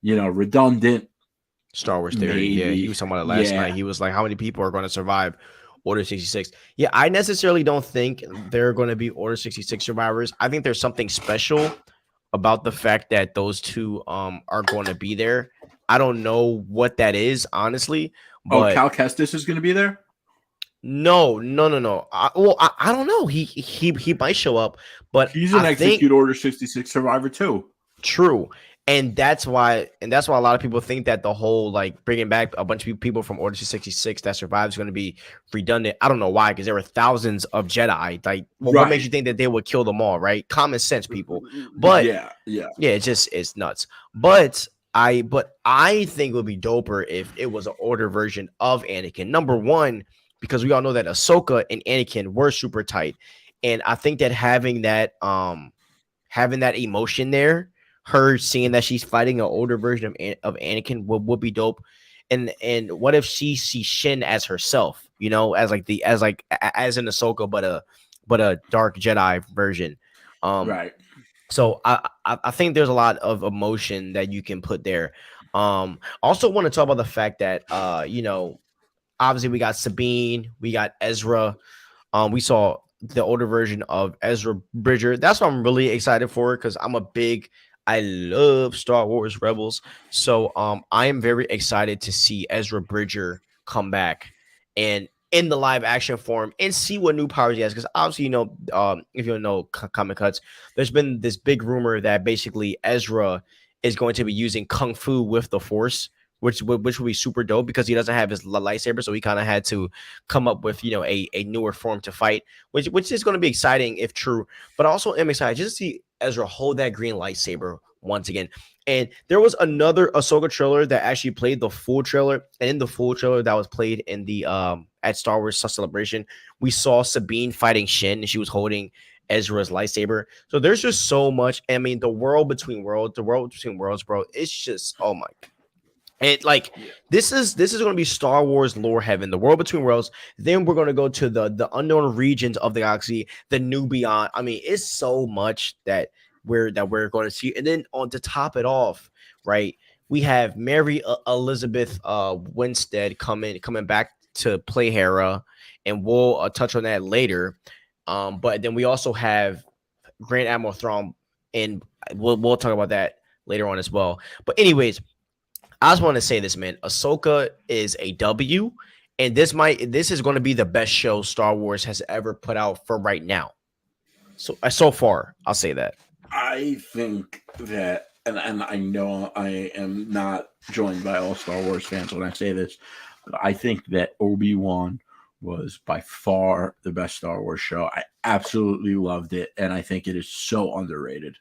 redundant. Star Wars theory. Yeah, he Maybe, was talking about it last night. yeah. He was like, "How many people are going to survive Order 66?" Yeah, I necessarily don't think they're going to be Order 66 survivors. I think there's something special about the fact that those two are going to be there. I don't know what that is, honestly, Oh, but Cal Kestis is going to be there. no. I don't know. He might show up, but He's I an think Execute Order 66 survivor too. true. And that's why a lot of people think that the whole like bringing back a bunch of people from Order 66 that survives is going to be redundant. I don't know why, because there were thousands of Jedi. Like, well, what makes Right. you think that they would kill them all, right? Common sense, people. But Yeah. Yeah. yeah, it's nuts. But I think it would be doper if it was an Order version of Anakin. Number one, because we all know that Ahsoka and Anakin were super tight, and I think that having that emotion there, her seeing that she's fighting an older version of Anakin would be dope. And what if she sees Shin as herself, as like as an Ahsoka, but a dark Jedi version. Right. So I think there's a lot of emotion that you can put there. Also want to talk about the fact that obviously we got Sabine, we got Ezra. We saw the older version of Ezra Bridger. That's what I'm really excited for because I love Star Wars Rebels. So I am very excited to see Ezra Bridger come back and in the live action form and see what new powers he has. Because obviously, if you don't know comic cuts, there's been this big rumor that basically Ezra is going to be using kung fu with the Force, which will be super dope because he doesn't have his lightsaber, so he kind of had to come up with a newer form to fight, which is going to be exciting if true. But I also am excited just to see Ezra hold that green lightsaber once again. And there was another Ahsoka trailer that actually played the full trailer, and in the full trailer that was played in the at Star Wars Celebration, we saw Sabine fighting Shin, and she was holding Ezra's lightsaber. So there's just so much. I mean, the world between worlds, bro. It's just oh my. And like Yeah. this is going to be Star Wars lore heaven, the world between worlds. Then we're going to go to the unknown regions of the galaxy, the new beyond. I mean, it's so much that we're going to see. And then on to top it off, right? We have Mary Elizabeth Winstead coming back to play Hera, and we'll touch on that later. But then we also have Grand Admiral Thrawn, and we'll talk about that later on as well. But anyways, I just want to say this, man. Ahsoka is a W, and this is going to be the best show Star Wars has ever put out for right now. So far, I'll say that. I think that, and I know I am not joined by all Star Wars fans when I say this, but I think that Obi-Wan was by far the best Star Wars show. I absolutely loved it, and I think it is so underrated.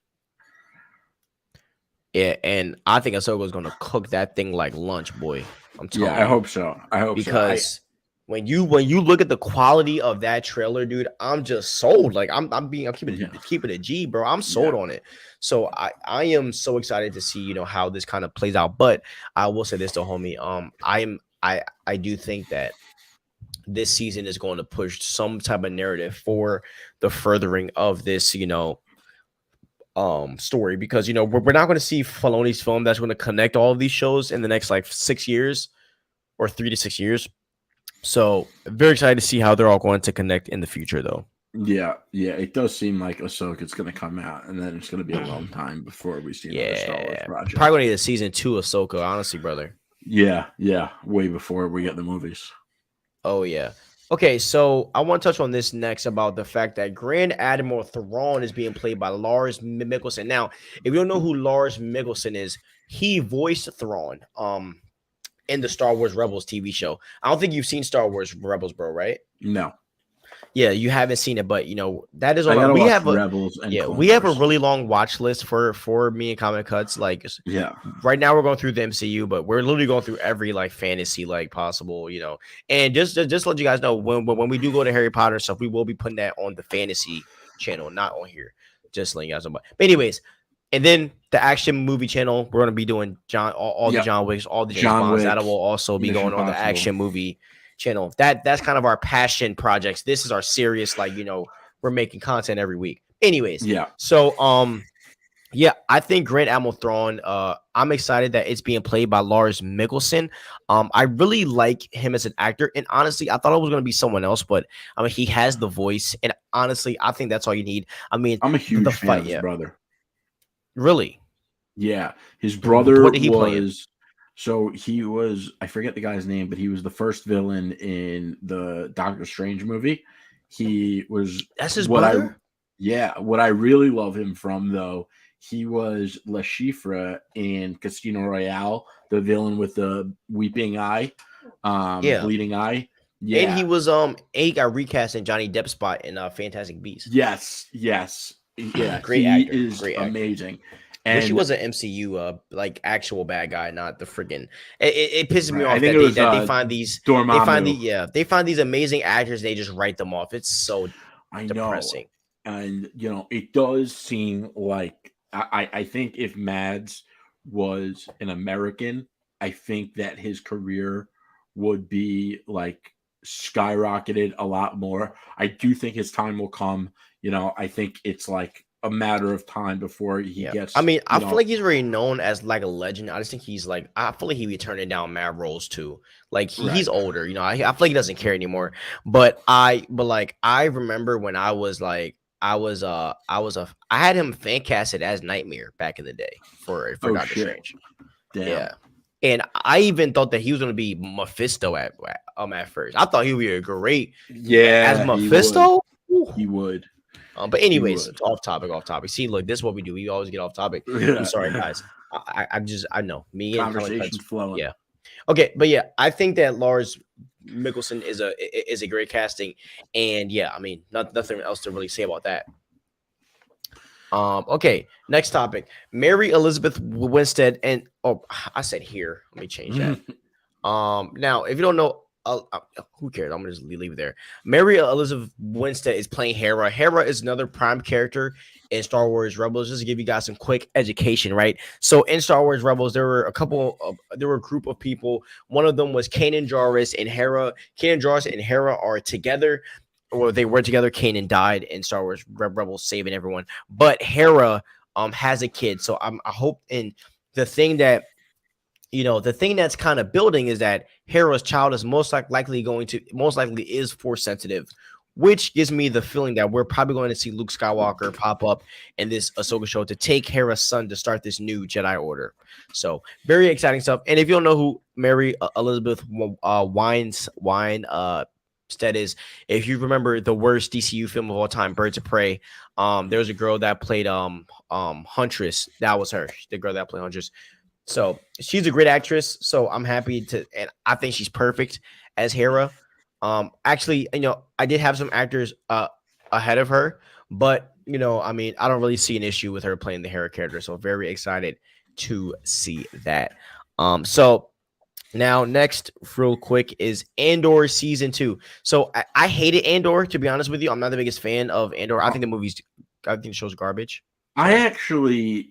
Yeah, and I think Ahsoka is going to cook that thing like lunch, boy. I'm telling you. I hope so. Because when you look at the quality of that trailer, dude, I'm just sold. Like I'm keeping it a G, bro. I'm sold on it. So I am so excited to see how this kind of plays out. But I will say this to homie. I do think that this season is going to push some type of narrative for the furthering of this, story, because we're not going to see Filoni's film that's going to connect all of these shows in the next like 6 years or 3 to 6 years. So very excited to see how they're all going to connect in the future, though. Yeah, it does seem like Ahsoka's going to come out, and then it's going to be a long time before we see another Star Wars project. Probably going to need a season 2 of Ahsoka, honestly, brother. Yeah, way before we get the movies. Oh yeah. Okay, so I want to touch on this next about the fact that Grand Admiral Thrawn is being played by Lars Mikkelsen. Now, if you don't know who Lars Mikkelsen is, he voiced Thrawn in the Star Wars Rebels TV show. I don't think you've seen Star Wars Rebels, bro, right? No. Yeah, you haven't seen it, but that is all. We have Rebels we have a really long watch list for me and Comic Cuts. Like, right now we're going through the MCU, but we're literally going through every like fantasy like possible, And just let you guys know, when we do go to Harry Potter stuff, we will be putting that on the fantasy channel, not on here. Just letting you guys know. But anyways, and then the action movie channel, we're going to be doing all the John Wicks, all the James Bonds. That will also be going on the action movie channel. That's kind of our passion projects. This is our serious, like, we're making content every week. Anyways, so I think Grand Admiral Thrawn, I'm excited that it's being played by Lars Mikkelsen. I really like him as an actor, and honestly, I thought it was going to be someone else, but I mean, he has the voice, and honestly, I think that's all you need. I mean, I'm a huge fan of his brother. Really? Yeah, his brother was. So he was, I forget the guy's name, but he was the first villain in the Doctor Strange movie. He was. That's his brother? What I really love him from, though, he was Le Chiffre in Casino Royale, the villain with the weeping eye, bleeding eye. Yeah. And he was, he got recast in Johnny Depp's spot in Fantastic Beasts. Yes. Yeah. Great actor. He is amazing. And wish he was an MCU like actual bad guy, not the friggin'. It pisses me off that they find these they find these amazing actors, they just write them off. It's so depressing. And it does seem like I think if Mads was an American, I think that his career would be like skyrocketed a lot more. I do think his time will come. I think it's like a matter of time before he gets. I mean, I feel like he's already known as like a legend. I just think he's like, I feel like he'd be turning down mad roles too. Like he's older, I feel like he doesn't care anymore. But I remember when I was like, I had him fan casted as Nightmare back in the day for Oh Doctor shit! Strange. Damn. Yeah. And I even thought that he was going to be Mephisto at first. I thought he would be a great as Yeah, he would. Mephisto. Ooh. He would. But He anyways, would. off topic, off topic. See, look, this is what we do. We always get off topic. I'm sorry, Yeah. guys. I know me and comic cuts. Conversation's flowing. Yeah. Okay, but yeah, I think that Lars Mikkelsen is a great casting, and yeah, I mean, nothing else to really say about that. Okay, next topic. Mary Elizabeth Winstead and I said here. Let me change that. Now, if you don't know, who cares? I'm gonna just leave it there. Mary Elizabeth Winstead is playing Hera. Hera is another prime character in Star Wars Rebels. Just to give you guys some quick education, right? So in Star Wars Rebels, there were a group of people. One of them was Kanan Jarrus and Hera. Kanan Jarrus and Hera are together. Or they were together. Kanan died in Star Wars Rebels, saving everyone. But Hera has a kid. So I hope in the thing that the thing that's kind of building is that Hera's child is most likely is force sensitive, which gives me the feeling that we're probably going to see Luke Skywalker pop up in this Ahsoka show to take Hera's son to start this new Jedi Order. So very exciting stuff. And if you don't know who Mary Elizabeth Stead is, if you remember the worst DCU film of all time, Birds of Prey, there was a girl that played Huntress. That was her, the girl that played Huntress. So she's a great actress. So I'm happy and I think she's perfect as Hera. Actually, I did have some actors ahead of her, but I mean, I don't really see an issue with her playing the Hera character. So very excited to see that. So now next, real quick, is Andor season 2. So I hated Andor, to be honest with you. I'm not the biggest fan of Andor. I think the show's garbage. I actually.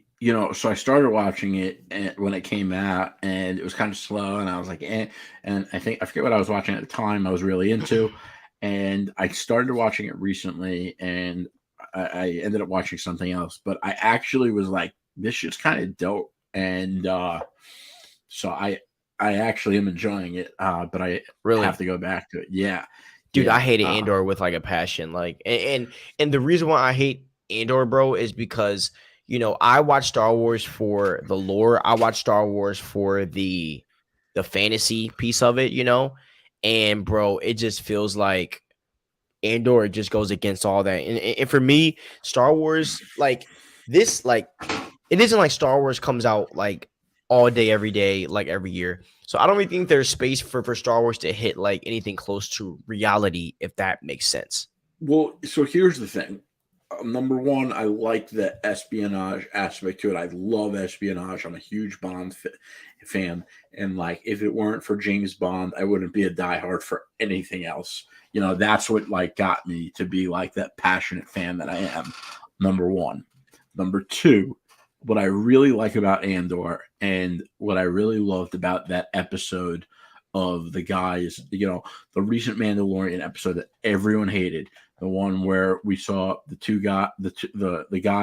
So I started watching it when it came out, and it was kind of slow, and I was like, eh. And I forget what I was watching at the time I was really into, and I started watching it recently, and I ended up watching something else, but I actually was like, this shit's kind of dope, and so I actually am enjoying it, but I really have to go back to it. Yeah. Dude, I hated Andor with like a passion, like, and the reason why I hate Andor, bro, is because I watch Star Wars for the lore. I watch Star Wars for the fantasy piece of it, and bro, it just feels like Andor just goes against all that. And for me, Star Wars, like this, like it isn't like Star Wars comes out like all day, every day, like every year. So I don't really think there's space for Star Wars to hit like anything close to reality, if that makes sense. Well, so here's the thing. Number one, I like the espionage aspect to it. I love espionage. I'm a huge Bond fan. And like, if it weren't for James Bond, I wouldn't be a diehard for anything else. That's what like got me to be like that passionate fan that I am. Number one. Number two, what I really like about Andor and what I really loved about that episode of the guys, the recent Mandalorian episode that everyone hated, the one where we saw the guy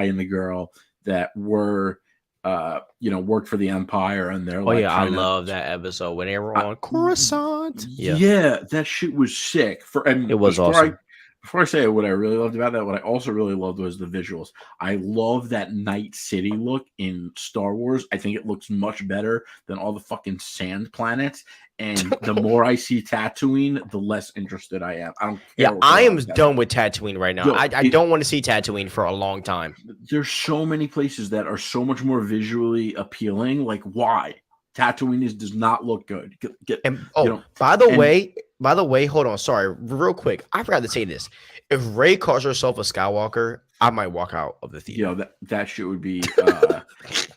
and the girl that were worked for the Empire, and they're I love that episode when they were on Coruscant. Yeah, that shit was sick. It was awesome. Before I say what I really loved about that, what I also really loved was the visuals. I love that Night City look in Star Wars. I think it looks much better than all the fucking sand planets. And the more I see Tatooine, the less interested I am. I don't care. Yeah, I am done with Tatooine right now. I don't want to see Tatooine for a long time. There's so many places that are so much more visually appealing. Like, why? Tatooine does not look good. By the way, hold on. Sorry, real quick. I forgot to say this. If Rey calls herself a Skywalker, I might walk out of the theater. That shit would be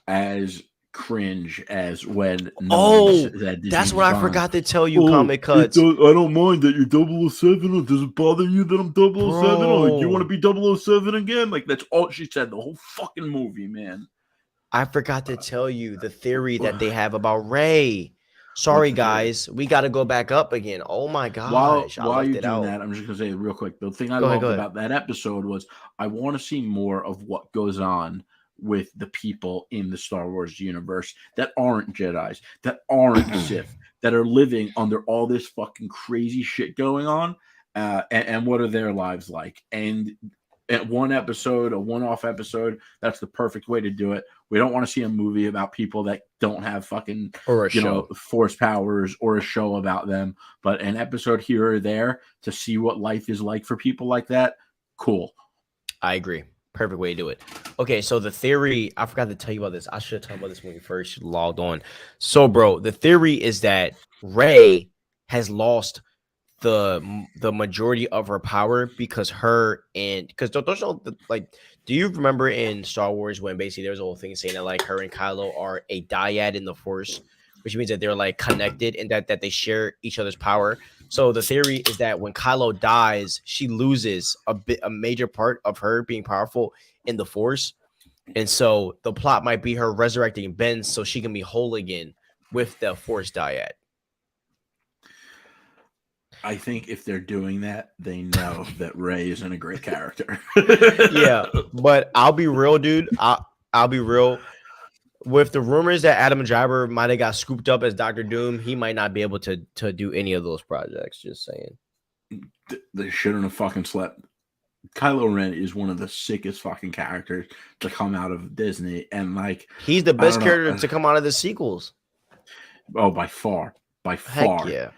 as cringe as when. That's what I forgot to tell you. Comic cuts. I don't mind that you're 007. Does it bother you that I'm 007? Or you want to be 007 again? Like, that's all she said the whole fucking movie, man. I forgot to tell you the theory that they have about Rey. Sorry, guys. We got to go back up again. Oh, my gosh. While you're doing that, I'm just going to say real quick. The thing I loved about that episode was I want to see more of what goes on with the people in the Star Wars universe that aren't Jedis, that aren't Sith, that are living under all this fucking crazy shit going on. And what are their lives like? And one episode, a one-off episode, that's the perfect way to do it. We don't want to see a movie about people that don't have fucking, or a show. force powers, or a show about them, but an episode here or there to see what life is like for people like that. Cool. I agree. Perfect way to do it. Okay, so the theory, I forgot to tell you about this. I should have talked about this when we first logged on. So, bro, the theory is that Rey has lost the majority of her power because do you remember in Star Wars when basically there's a whole thing saying that like her and Kylo are a dyad in the Force, which means that they're like connected and that they share each other's power. So the theory is that when Kylo dies, she loses a major part of her being powerful in the Force, and so the plot might be her resurrecting Ben so she can be whole again with the Force dyad. I think if they're doing that, they know that Rey isn't a great character. Yeah, but I'll be real, dude. I'll be real. With the rumors that Adam Driver might have got scooped up as Doctor Doom, he might not be able to do any of those projects. Just saying. They shouldn't have fucking slept. Kylo Ren is one of the sickest fucking characters to come out of Disney, and like he's the best character to come out of the sequels. Oh, by far, Heck yeah,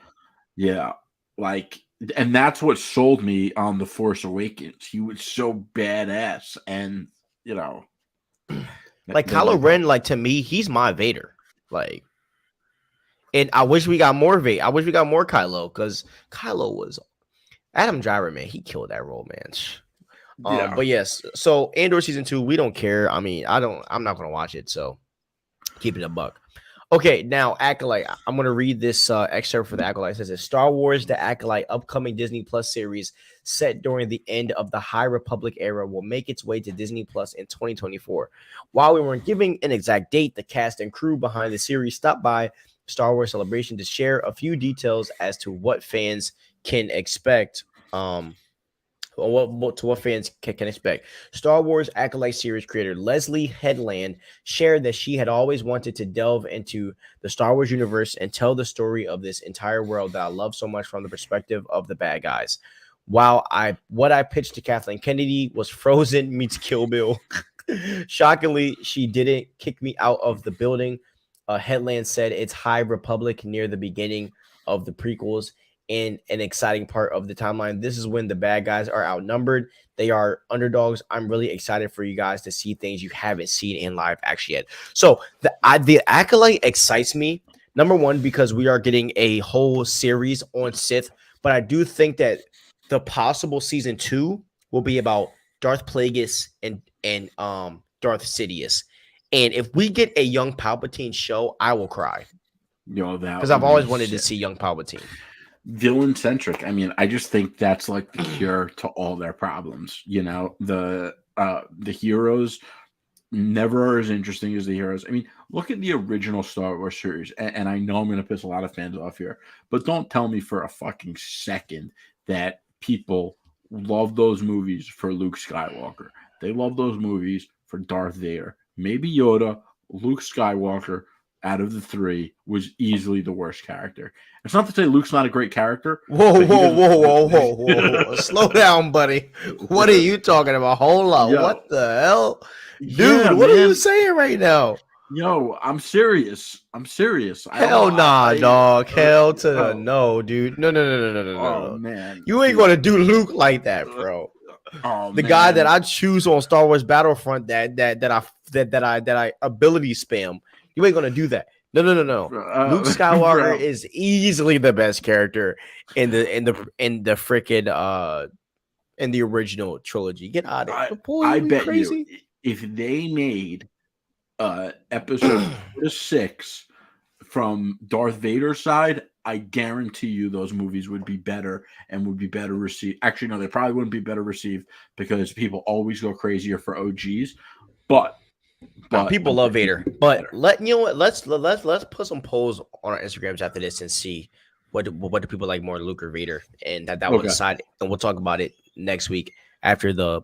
yeah. Like, and that's what sold me on The Force Awakens. He was so badass, and like Kylo Ren, like to me, he's my Vader. Like, and I wish we got more Vader. I wish we got more Kylo because Kylo was Adam Driver, man. He killed that role, man. But yes, so Andor season 2, we don't care. I mean, I'm not gonna watch it, so keep it a buck. Okay, now Acolyte. I'm gonna read this excerpt for the Acolyte. It says, "Star Wars: The Acolyte, upcoming Disney Plus series set during the end of the High Republic era, will make its way to Disney Plus in 2024. While we weren't giving an exact date, the cast and crew behind the series stopped by Star Wars Celebration to share a few details as to what fans can expect." What fans can expect. Star Wars Acolyte series creator Leslie Headland shared that she had always wanted to delve into the Star Wars universe and tell the story of this entire world that I love so much from the perspective of the bad guys. What I pitched to Kathleen Kennedy was Frozen meets Kill Bill. Shockingly, she didn't kick me out of the building. Headland said it's High Republic near the beginning of the prequels. In an exciting part of the timeline. This is when the bad guys are outnumbered. They are underdogs. I'm really excited for you guys to see things you haven't seen in live action yet. So the Acolyte excites me. Number one, because we are getting a whole series on Sith, but I do think that the possible season 2 will be about Darth Plagueis and Darth Sidious. And if we get a young Palpatine show, I will cry. Because I've always wanted to see young Palpatine. Villain centric. I mean, I just think that's like the cure to all their problems. The heroes never are as interesting as the heroes. I mean, look at the original Star Wars series, and I know I'm going to piss a lot of fans off here, but don't tell me for a fucking second that people love those movies for Luke Skywalker. They love those movies for Darth Vader. Maybe Yoda, Luke Skywalker, out of the 3 was easily the worst character. It's not to say Luke's not a great character. Whoa. Slow down, buddy. What are you talking about? Hold on. Yo, what the hell? Dude, what are you saying right now? Yo, I'm serious. Hell nah, dog. Hell to the no, dude. No. Oh, man. You ain't going to do Luke like that, bro. The guy that I choose on Star Wars Battlefront that I ability spam. You ain't gonna do that. No. Luke Skywalker is easily the best character in the freaking in the original trilogy. Get out of here. I bet you if they made episode 6 from Darth Vader's side, I guarantee you those movies would be better and would be better received. Actually, no, they probably wouldn't be better received because people always go crazier for OGs. But people love Vader. But let's put some polls on our Instagrams after this and see what do people like more, Luke or Vader, and that will decide. And we'll talk about it next week after the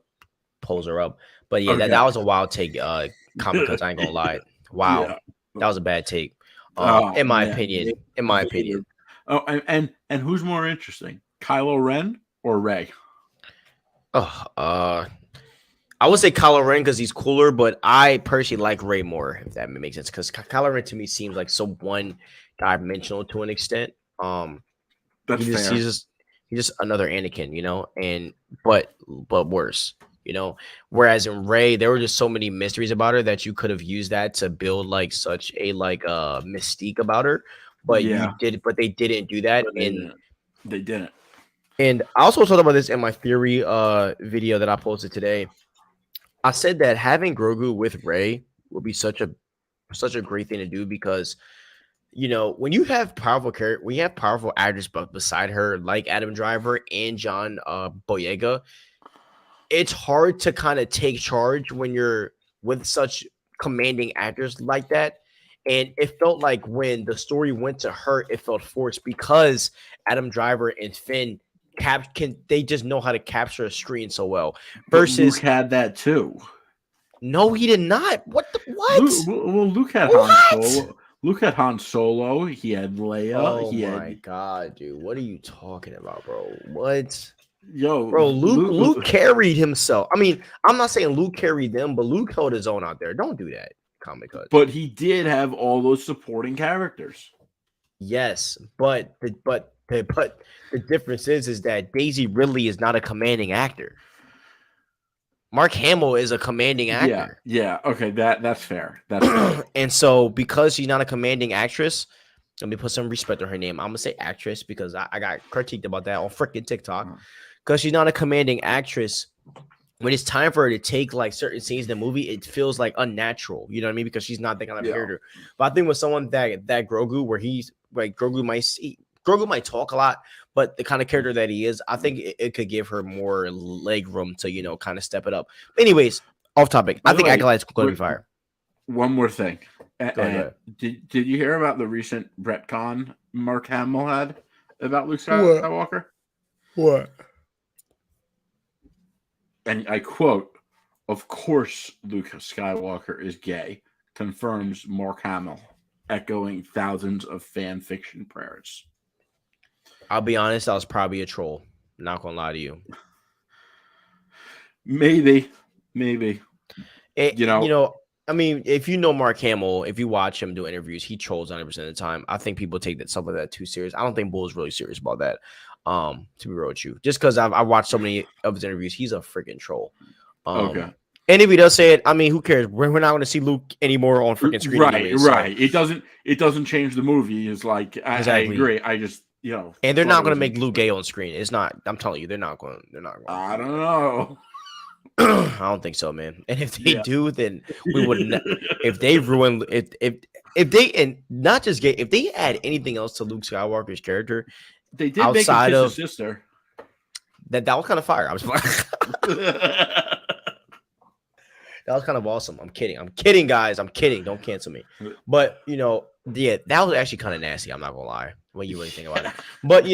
polls are up. But yeah, that was a wild take, Comic Cuts. I ain't gonna lie. Wow, that was a bad take. In my opinion. Oh, and who's more interesting, Kylo Ren or Rey? I would say Kylo Ren because he's cooler, but I personally like Rey more, if that makes sense. Because Kylo Ren to me seems like so one dimensional to an extent. That's He just fair. he's just another Anakin, you know, and but worse, you know. Whereas in Rey, there were just so many mysteries about her that you could have used that to build like such a mystique about her, Yeah, but they didn't do that. but they didn't. They didn't. And I also talked about this in my theory video that I posted today. I said that having Grogu with Rey would be such a great thing to do because you know when you have when you have powerful actors but beside her like Adam Driver and John Boyega, it's hard to kind of take charge when you're with such commanding actors like that. And it felt like when the story went to her, it felt forced because Adam Driver and Finn can they just know how to capture a screen so well. But Luke Versus had that too. no, he did not. What? Luke had Han What? Solo. Luke had Han Solo. He had Leia. Oh He my had god, dude. What are you talking about, bro? What? yo. Bro, Luke carried himself. I mean, I'm not saying Luke carried them, but Luke held his own out there. Don't do that, comic cut. But he did have all those supporting characters. Yes, but the difference is that Daisy Ridley is not a commanding actor. Mark Hamill is a commanding actor. Yeah. Okay, that's fair. That's fair. And so because she's not a commanding actress, let me put some respect on her name. I'm gonna say actress because I got critiqued about that on freaking TikTok. Because she's not a commanding actress. When it's time for her to take like certain scenes in the movie, it feels like unnatural. You know what I mean? Because she's not that kind of character. But I think with someone that Grogu, where he's like Grogu might talk a lot, but the kind of character that he is, I think it could give her more leg room to, you know, kind of step it up. But anyways, off topic. I think Acolyte's going to be fire. One more thing. Go ahead. Did you hear about the recent retcon Mark Hamill had about Luke Skywalker? What? And I quote, "Of course Luke Skywalker is gay," confirms Mark Hamill, echoing thousands of fan fiction prayers. I'll be honest, I was probably a troll. Not gonna lie to you. Maybe. You know, I mean, if you know Mark Hamill, if you watch him do interviews, he trolls 100% of the time. I think people take that stuff like that too serious. I don't think Bull is really serious about that. To be real with you, just because I watched so many of his interviews, he's a freaking troll. Okay. And if he does say it, I mean, who cares? We're not going to see Luke anymore on freaking screen. Right, anyways, right. So. It doesn't change the movie. It's like exactly. I agree. I just and they're not going to make Luke gay on screen. It's not. I'm telling you, they're not going. I don't know. I don't think so, man. And if they do, then we would. If they ruin, if they and not just gay, if they add anything else to Luke Skywalker's character, they did outside make him of kiss his sister. That was kind of fire. I was that was kind of awesome. I'm kidding, guys. I'm kidding. Don't cancel me. But that was actually kind of nasty. I'm not gonna lie when you really think about it. But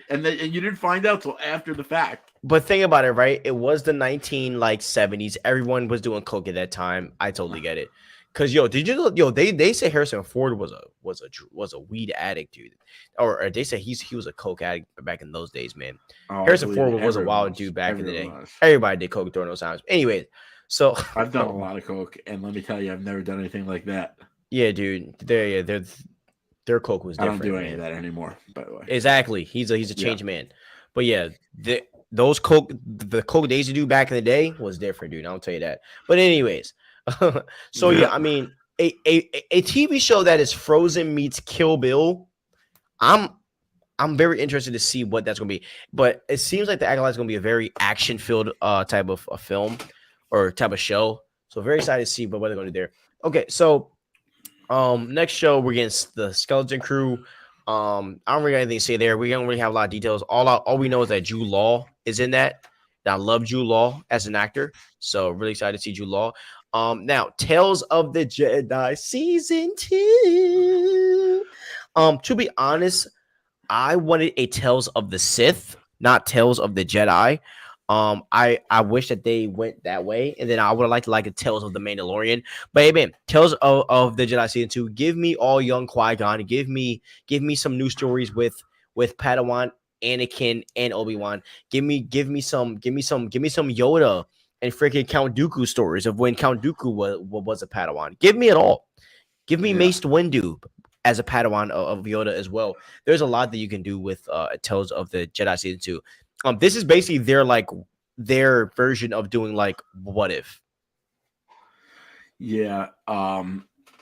and you didn't find out till after the fact. But think about it, right? It was the 70s. Everyone was doing coke at that time. I totally get it. Cause did you know? They say Harrison Ford was a weed addict, dude, or they say he was a coke addict back in those days, man. Harrison Ford was a wild dude back in the day. Everybody did coke during those times. Anyways, so I've done a lot of coke, and let me tell you, I've never done anything like that. Yeah, dude, their coke was different. I don't do any of that anymore, by the way. Exactly, he's a changed man. But yeah, the coke they used to do back in the day was different, dude. I'll tell you that. But anyways. So yeah, I mean, a TV show that is Frozen meets Kill Bill. I'm very interested to see what that's gonna be. But it seems like the Acolyte is gonna be a very action filled type of a film or type of show. So very excited to see what they're gonna do there. Okay, so next show we're getting the Skeleton Crew. I don't really have anything to say there. We don't really have a lot of details. All we know is that Jude Law is in that. I love Jude Law as an actor, so really excited to see Jude Law. Now, Tales of the Jedi Season 2. To be honest, I wanted a Tales of the Sith, not Tales of the Jedi. I wish that they went that way, and then I would have liked a Tales of the Mandalorian. But hey, man, Tales of the Jedi Season 2. Give me all young Qui-Gon. Give me some new stories with Padawan, Anakin, and Obi-Wan. Give me some Yoda and freaking Count Dooku stories of when Count Dooku was a Padawan. Give me it all. Give me Yeah. Mace Windu as a Padawan of Yoda as well. There's a lot that you can do with Tales of the Jedi season 2. This is basically their version of doing like what if. Yeah.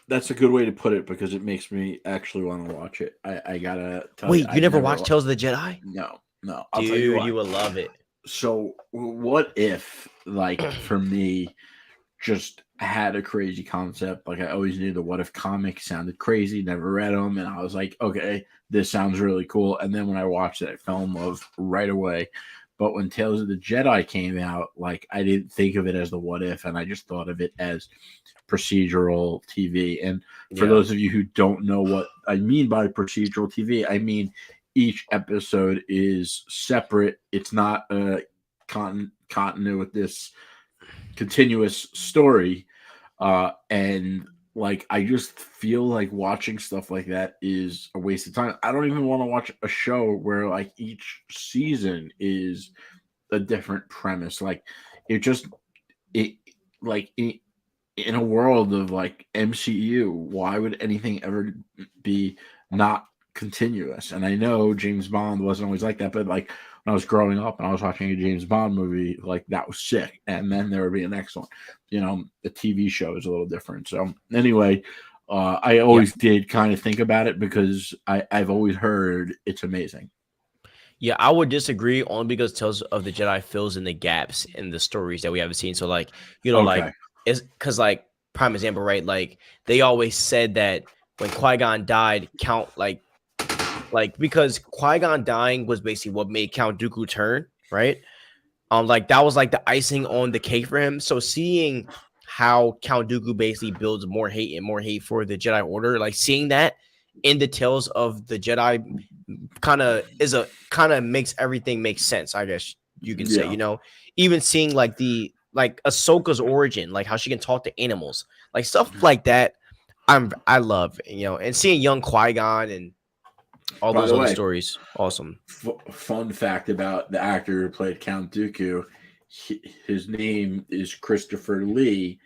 That's a good way to put it because it makes me actually want to watch it. I gotta tell you, Wait, you never watched Tales of the Jedi? no. I'll tell you Dude, what. you will love it. So, what if, like, for me, just had a crazy concept? Like, I always knew the What If comics sounded crazy, never read them, and I was like, okay, this sounds really cool. And then when I watched it, I fell in love right away. But when Tales of the Jedi came out, like, I didn't think of it as the What If, and I just thought of it as procedural TV. And for Yeah. those of you who don't know what I mean by procedural TV, I mean each episode is separate. It's not a continuous story. And like, I just feel like watching stuff like that is a waste of time. I don't even want to watch a show where like each season is a different premise. Like, it just it like in a world of like MCU, why would anything ever be not continuous? And I know James Bond wasn't always like that, but like when I was growing up and I was watching a James Bond movie, like that was sick. And then there would be a next one. The TV show is a little different. So anyway, I always did kind of think about it because I've always heard it's amazing. Yeah, I would disagree only because Tales of the Jedi fills in the gaps in the stories that we haven't seen. So, like, like, Okay. it's because, like, prime example, right? Like, they always said that when Qui-Gon died, because Qui-Gon dying was basically what made Count Dooku turn, right? Like, that was like the icing on the cake for him. So, seeing how Count Dooku basically builds more hate for the Jedi Order, like, seeing that in the Tales of the Jedi kind of makes everything make sense, I guess you can say. Yeah. Even seeing like Ahsoka's origin, like how she can talk to animals, like stuff like that. I love, and seeing young Qui-Gon and all By those the other way, stories. Awesome. fun fact about the actor who played Count Dooku, his name is Christopher Lee,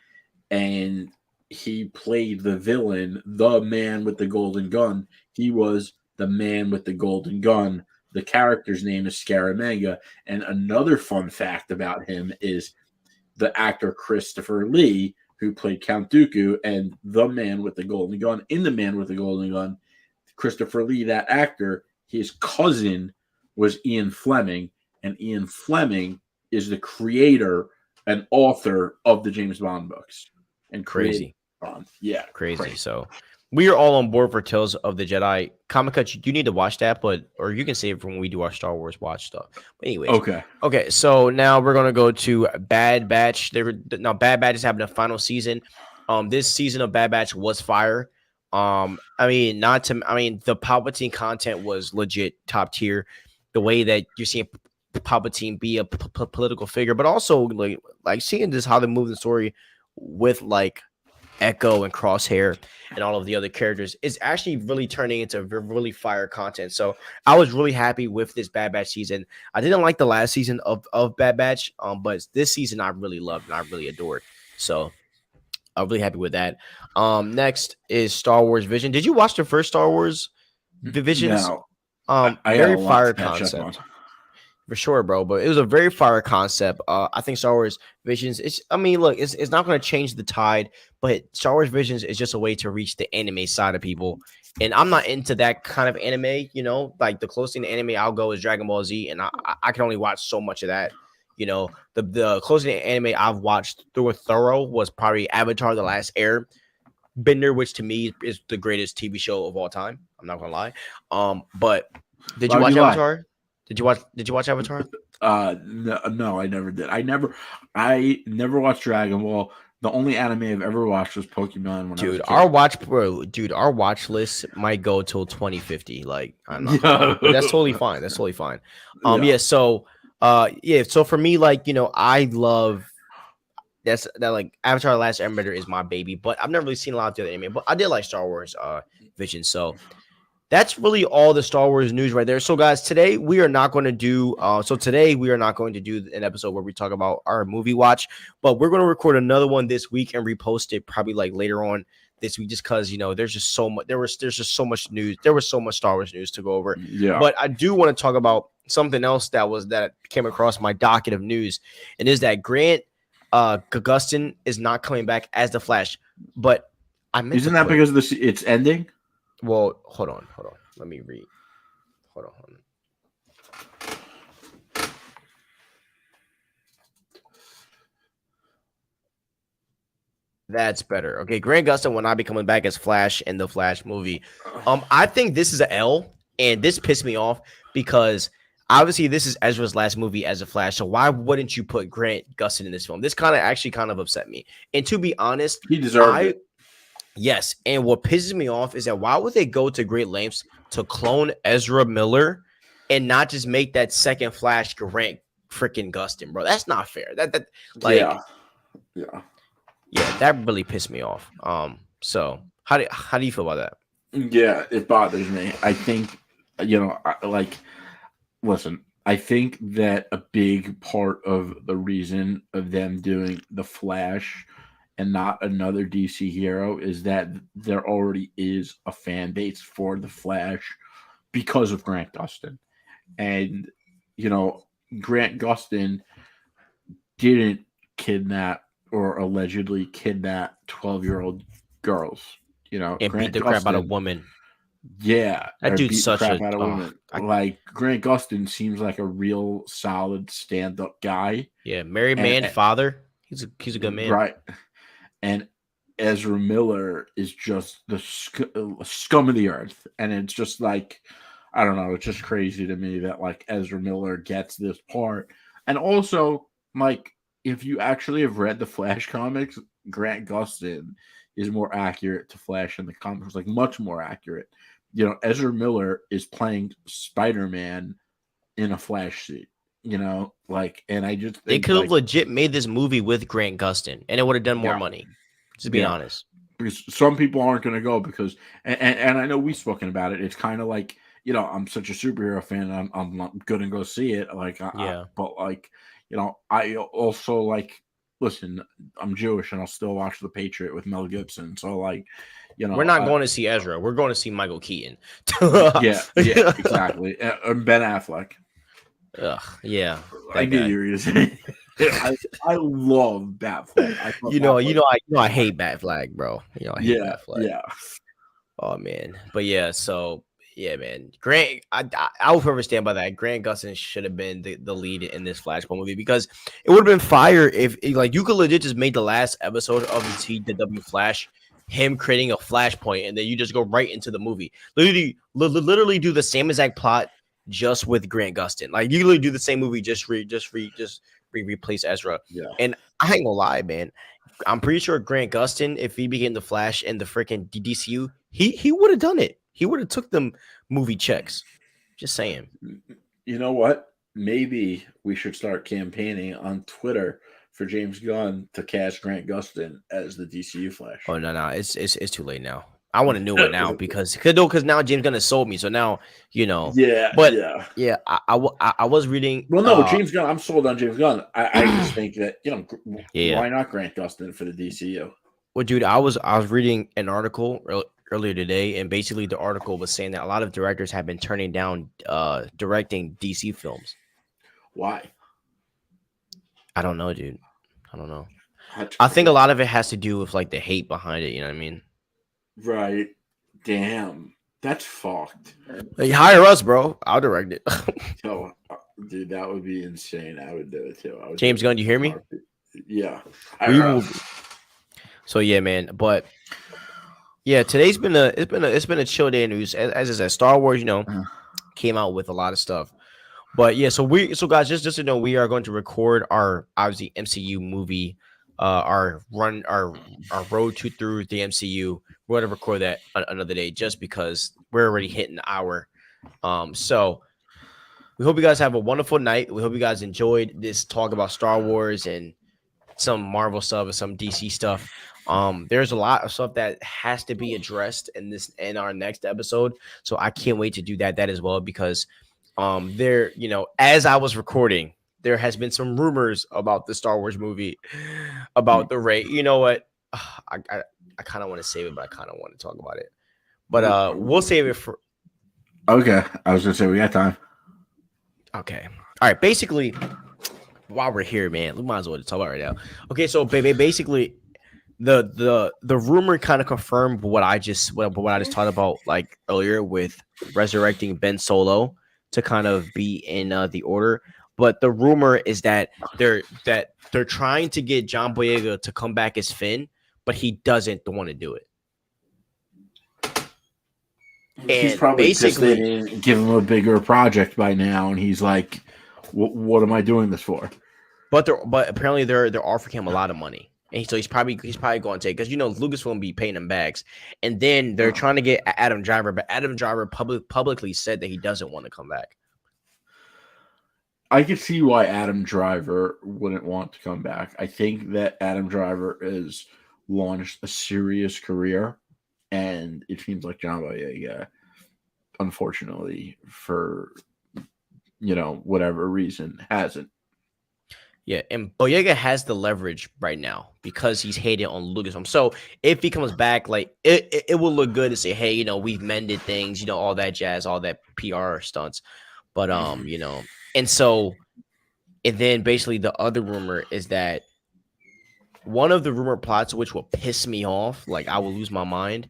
and he played the villain, the man with the golden gun. He was the man with the golden gun. The character's name is Scaramanga. And another fun fact about him is the actor Christopher Lee, who played Count Dooku and the man with the golden gun. In the man with the golden gun, Christopher Lee, that actor, his cousin was Ian Fleming, and Ian Fleming is the creator and author of the James Bond books. And Crazy. Bond. Yeah. Crazy. So we are all on board for Tales of the Jedi. Comic Cut, you need to watch that, or you can save it for when we do our Star Wars watch stuff. But anyways, okay. So now we're gonna go to Bad Batch. Now Bad Batch is having a final season. This season of Bad Batch was fire. The Palpatine content was legit top tier. The way that you're seeing Palpatine be a political figure, but also like seeing this how they move the story with like Echo and Crosshair and all of the other characters is actually really turning into really fire content. So I was really happy with this Bad Batch season. I didn't like the last season of Bad Batch, but this season I really loved and I really adored. So I'm really happy with that. Next is Star Wars Vision. Did you watch the first Star Wars Visions? No. Very fire concept. For sure, bro. But it was a very fire concept. I think Star Wars Visions. It's not going to change the tide, but Star Wars Visions is just a way to reach the anime side of people. And I'm not into that kind of anime. Like the closest thing to anime I'll go is Dragon Ball Z, and I can only watch so much of that. The closest to anime I've watched through a thorough was probably Avatar: The Last Air Bender, which to me is the greatest TV show of all time. I'm not gonna lie. But did you watch Avatar? Did you watch Avatar? No, I never did. I never watched Dragon Ball. The only anime I've ever watched was Pokemon. Our watch list might go till 2050. Like, I'm not gonna lie, but that's totally fine. That's totally fine. So for me, I love that like Avatar: The Last Airbender is my baby, but I've never really seen a lot of the other anime. But I did like Star Wars Vision, so that's really all the Star Wars news right there. So, guys, today we are not going to do. Today we are not going to do an episode where we talk about our movie watch, but we're going to record another one this week and repost it probably like later on this week, just because there's just so much. There's just so much news. There was so much Star Wars news to go over. Yeah. But I do want to talk about something else that came across my docket of news, and is that Grant Gustin is not coming back as the Flash, but isn't that because it's ending? Well, hold on. Let me read. Hold on. That's better. Okay, Grant Gustin will not be coming back as Flash in the Flash movie. I think this is an L, and this pissed me off because obviously this is Ezra's last movie as a Flash. So why wouldn't you put Grant Gustin in this film? This kind of upset me. And to be honest, he deserved it. Yes, and what pisses me off is that why would they go to great lengths to clone Ezra Miller and not just make that second Flash Grant freaking Gustin, bro? That's not fair. Yeah, that really pissed me off. So how do you feel about that? Yeah, it bothers me. I think listen. I think that a big part of the reason of them doing the Flash and not another DC hero is that there already is a fan base for the Flash because of Grant Gustin. And, Grant Gustin didn't kidnap or allegedly kidnap 12-year-old girls, and Grant beat the crap out of women. Yeah. That dude's such a woman. Grant Gustin seems like a real solid stand-up guy. Yeah, married man, father. He's a good man. Right. And Ezra Miller is just the scum of the earth. And it's just like, I don't know, it's just crazy to me that Ezra Miller gets this part. And also, if you actually have read the Flash comics, Grant Gustin is more accurate to Flash in the comics, much more accurate. Ezra Miller is playing Spider-Man in a Flash suit. And I just think they could have legit made this movie with Grant Gustin, and it would have done more money. To be honest, because some people aren't going to go because, and I know we've spoken about it. It's kind of like I'm such a superhero fan. I'm not going to go see it. But I also listen. I'm Jewish, and I'll still watch The Patriot with Mel Gibson. So we're not going to see Ezra. We're going to see Michael Keaton. yeah, exactly. And Ben Affleck. Yeah. I knew you were going to say. I love Bat Flag. I hate Bat Flag, bro. I hate Bat Flag. Yeah. Oh man, but man. Grant, I will forever stand by that. Grant Gustin should have been the lead in this Flashpoint movie because it would have been fire if you could legit just make the last episode of the CW Flash him creating a Flashpoint, and then you just go right into the movie. Literally do the same exact plot just with Grant Gustin. You literally do the same movie, just replace Ezra. Yeah. And I ain't gonna lie, man. I'm pretty sure Grant Gustin, if he became the Flash in the freaking DCU, he would have done it. He would have took them movie checks. Just saying. You know what? Maybe we should start campaigning on Twitter for James Gunn to cast Grant Gustin as the DCU Flash. Oh no, it's too late now. I want to know it now because now James Gunn has sold me. So now Yeah, but yeah. I was reading. Well, no, James Gunn. I'm sold on James Gunn. I just think that why not Grant Gustin for the DCU? Well, dude, I was reading an article earlier today, and basically the article was saying that a lot of directors have been turning down directing DC films. Why? I don't know, dude. I don't know. I think a lot of it has to do with the hate behind it. You know what I mean? Right. Damn. That's fucked. Hire us, bro. I'll direct it. Yo, dude, that would be insane. I would do it too. James Gunn, you hear me? Yeah. So yeah, man. But yeah, today's been a chill day of news. As I said, Star Wars, came out with a lot of stuff. But yeah, so guys, just to know, we are going to record our obviously MCU movie, our road through the MCU. We're going to record that another day just because we're already hitting the hour. So we hope you guys have a wonderful night. We hope you guys enjoyed this talk about Star Wars and some Marvel stuff and some DC stuff. There's a lot of stuff that has to be addressed in our next episode. So I can't wait to do that as well because there, as I was recording, there has been some rumors about the Star Wars movie, about the Rey. You know what? I kind of want to save it, but I kind of want to talk about it. But we'll save it for. Okay, I was gonna say we got time. Okay. All right. Basically, while we're here, man, we might as well talk about it right now. Okay, so basically, the rumor kind of confirmed what I just talked about like earlier with resurrecting Ben Solo to kind of be in the order. But the rumor is that they're trying to get John Boyega to come back as Finn, but he doesn't want to do it. He's And probably basically, pissed they didn't give him a bigger project by now, and he's like, "What am I doing this for?" but apparently they're offering him a lot of money, and so he's probably going to take, because Lucas won't be paying him backs, and then they're trying to get Adam Driver, but Adam Driver publicly said that he doesn't want to come back. I can see why Adam Driver wouldn't want to come back. I think that Adam Driver has launched a serious career, and it seems like John Boyega, unfortunately, for whatever reason, hasn't. Yeah, and Boyega has the leverage right now because he's hated on Lucasfilm. So if he comes back, like it will look good to say, hey, we've mended things, all that jazz, all that PR stunts. But and so, and then basically the other rumor is that one of the rumor plots, which will piss me off, like I will lose my mind,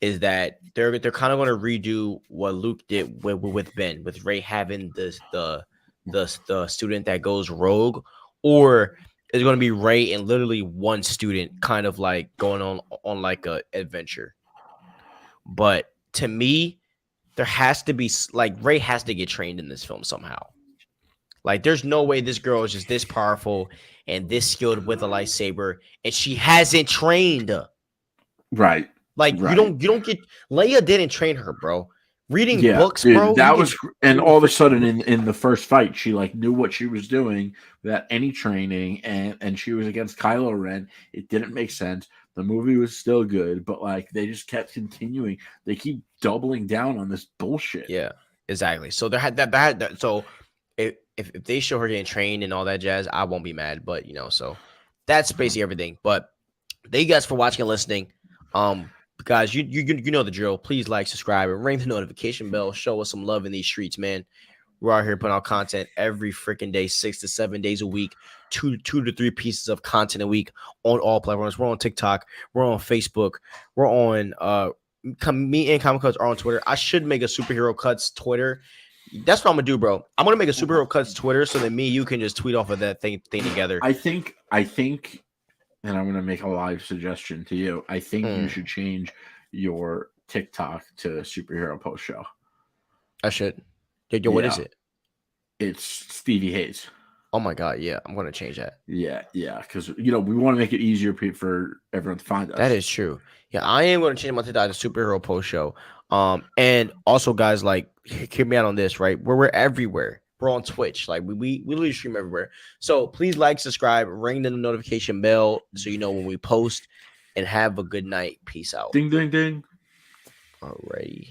is that they're kind of going to redo what Luke did with Ben, with Rey having the student that goes rogue, or it's going to be Rey and literally one student kind of like going on like a adventure. But to me, there has to be like Rey has to get trained in this film somehow. Like, there's no way this girl is just this powerful and this skilled with a lightsaber, and she hasn't trained. Right. Like, right. you don't get Leia didn't train her, bro. Reading books, dude, bro. That was, and all of a sudden in the first fight, she like knew what she was doing without any training, and she was against Kylo Ren. It didn't make sense. The movie was still good, but like they just kept continuing. They keep doubling down on this bullshit. Yeah, exactly. So there had that. So if they show her getting trained and all that jazz, I won't be mad. But so that's basically everything. But thank you guys for watching and listening. Guys, you know the drill. Please like, subscribe, and ring the notification bell. Show us some love in these streets, man. We're out here putting out content every freaking day, 6 to 7 days a week, 2 to 3 pieces of content a week on all platforms. We're on TikTok, we're on Facebook, we're on me and Comic Cuts are on Twitter. I should make a Superhero Cuts Twitter. That's what I'm gonna do, bro. I'm gonna make a Superhero Cuts Twitter so that me and you can just tweet off of that thing together. I think, and I'm gonna make a live suggestion to you. I think you should change your TikTok to Superhero Post Show. I should. Yo, what is it? It's Stevie Hayes. Oh my god, yeah, I'm gonna change that. Yeah, because we want to make it easier for everyone to find us. That is true. Yeah, I am gonna change my TikTok to Superhero Post Show. And also, guys, like, hear me out on this, right? We're everywhere. We're on Twitch. Like, we literally stream everywhere. So please like, subscribe, ring the notification bell so you know when we post. And have a good night. Peace out. Ding, ding, ding. Alrighty.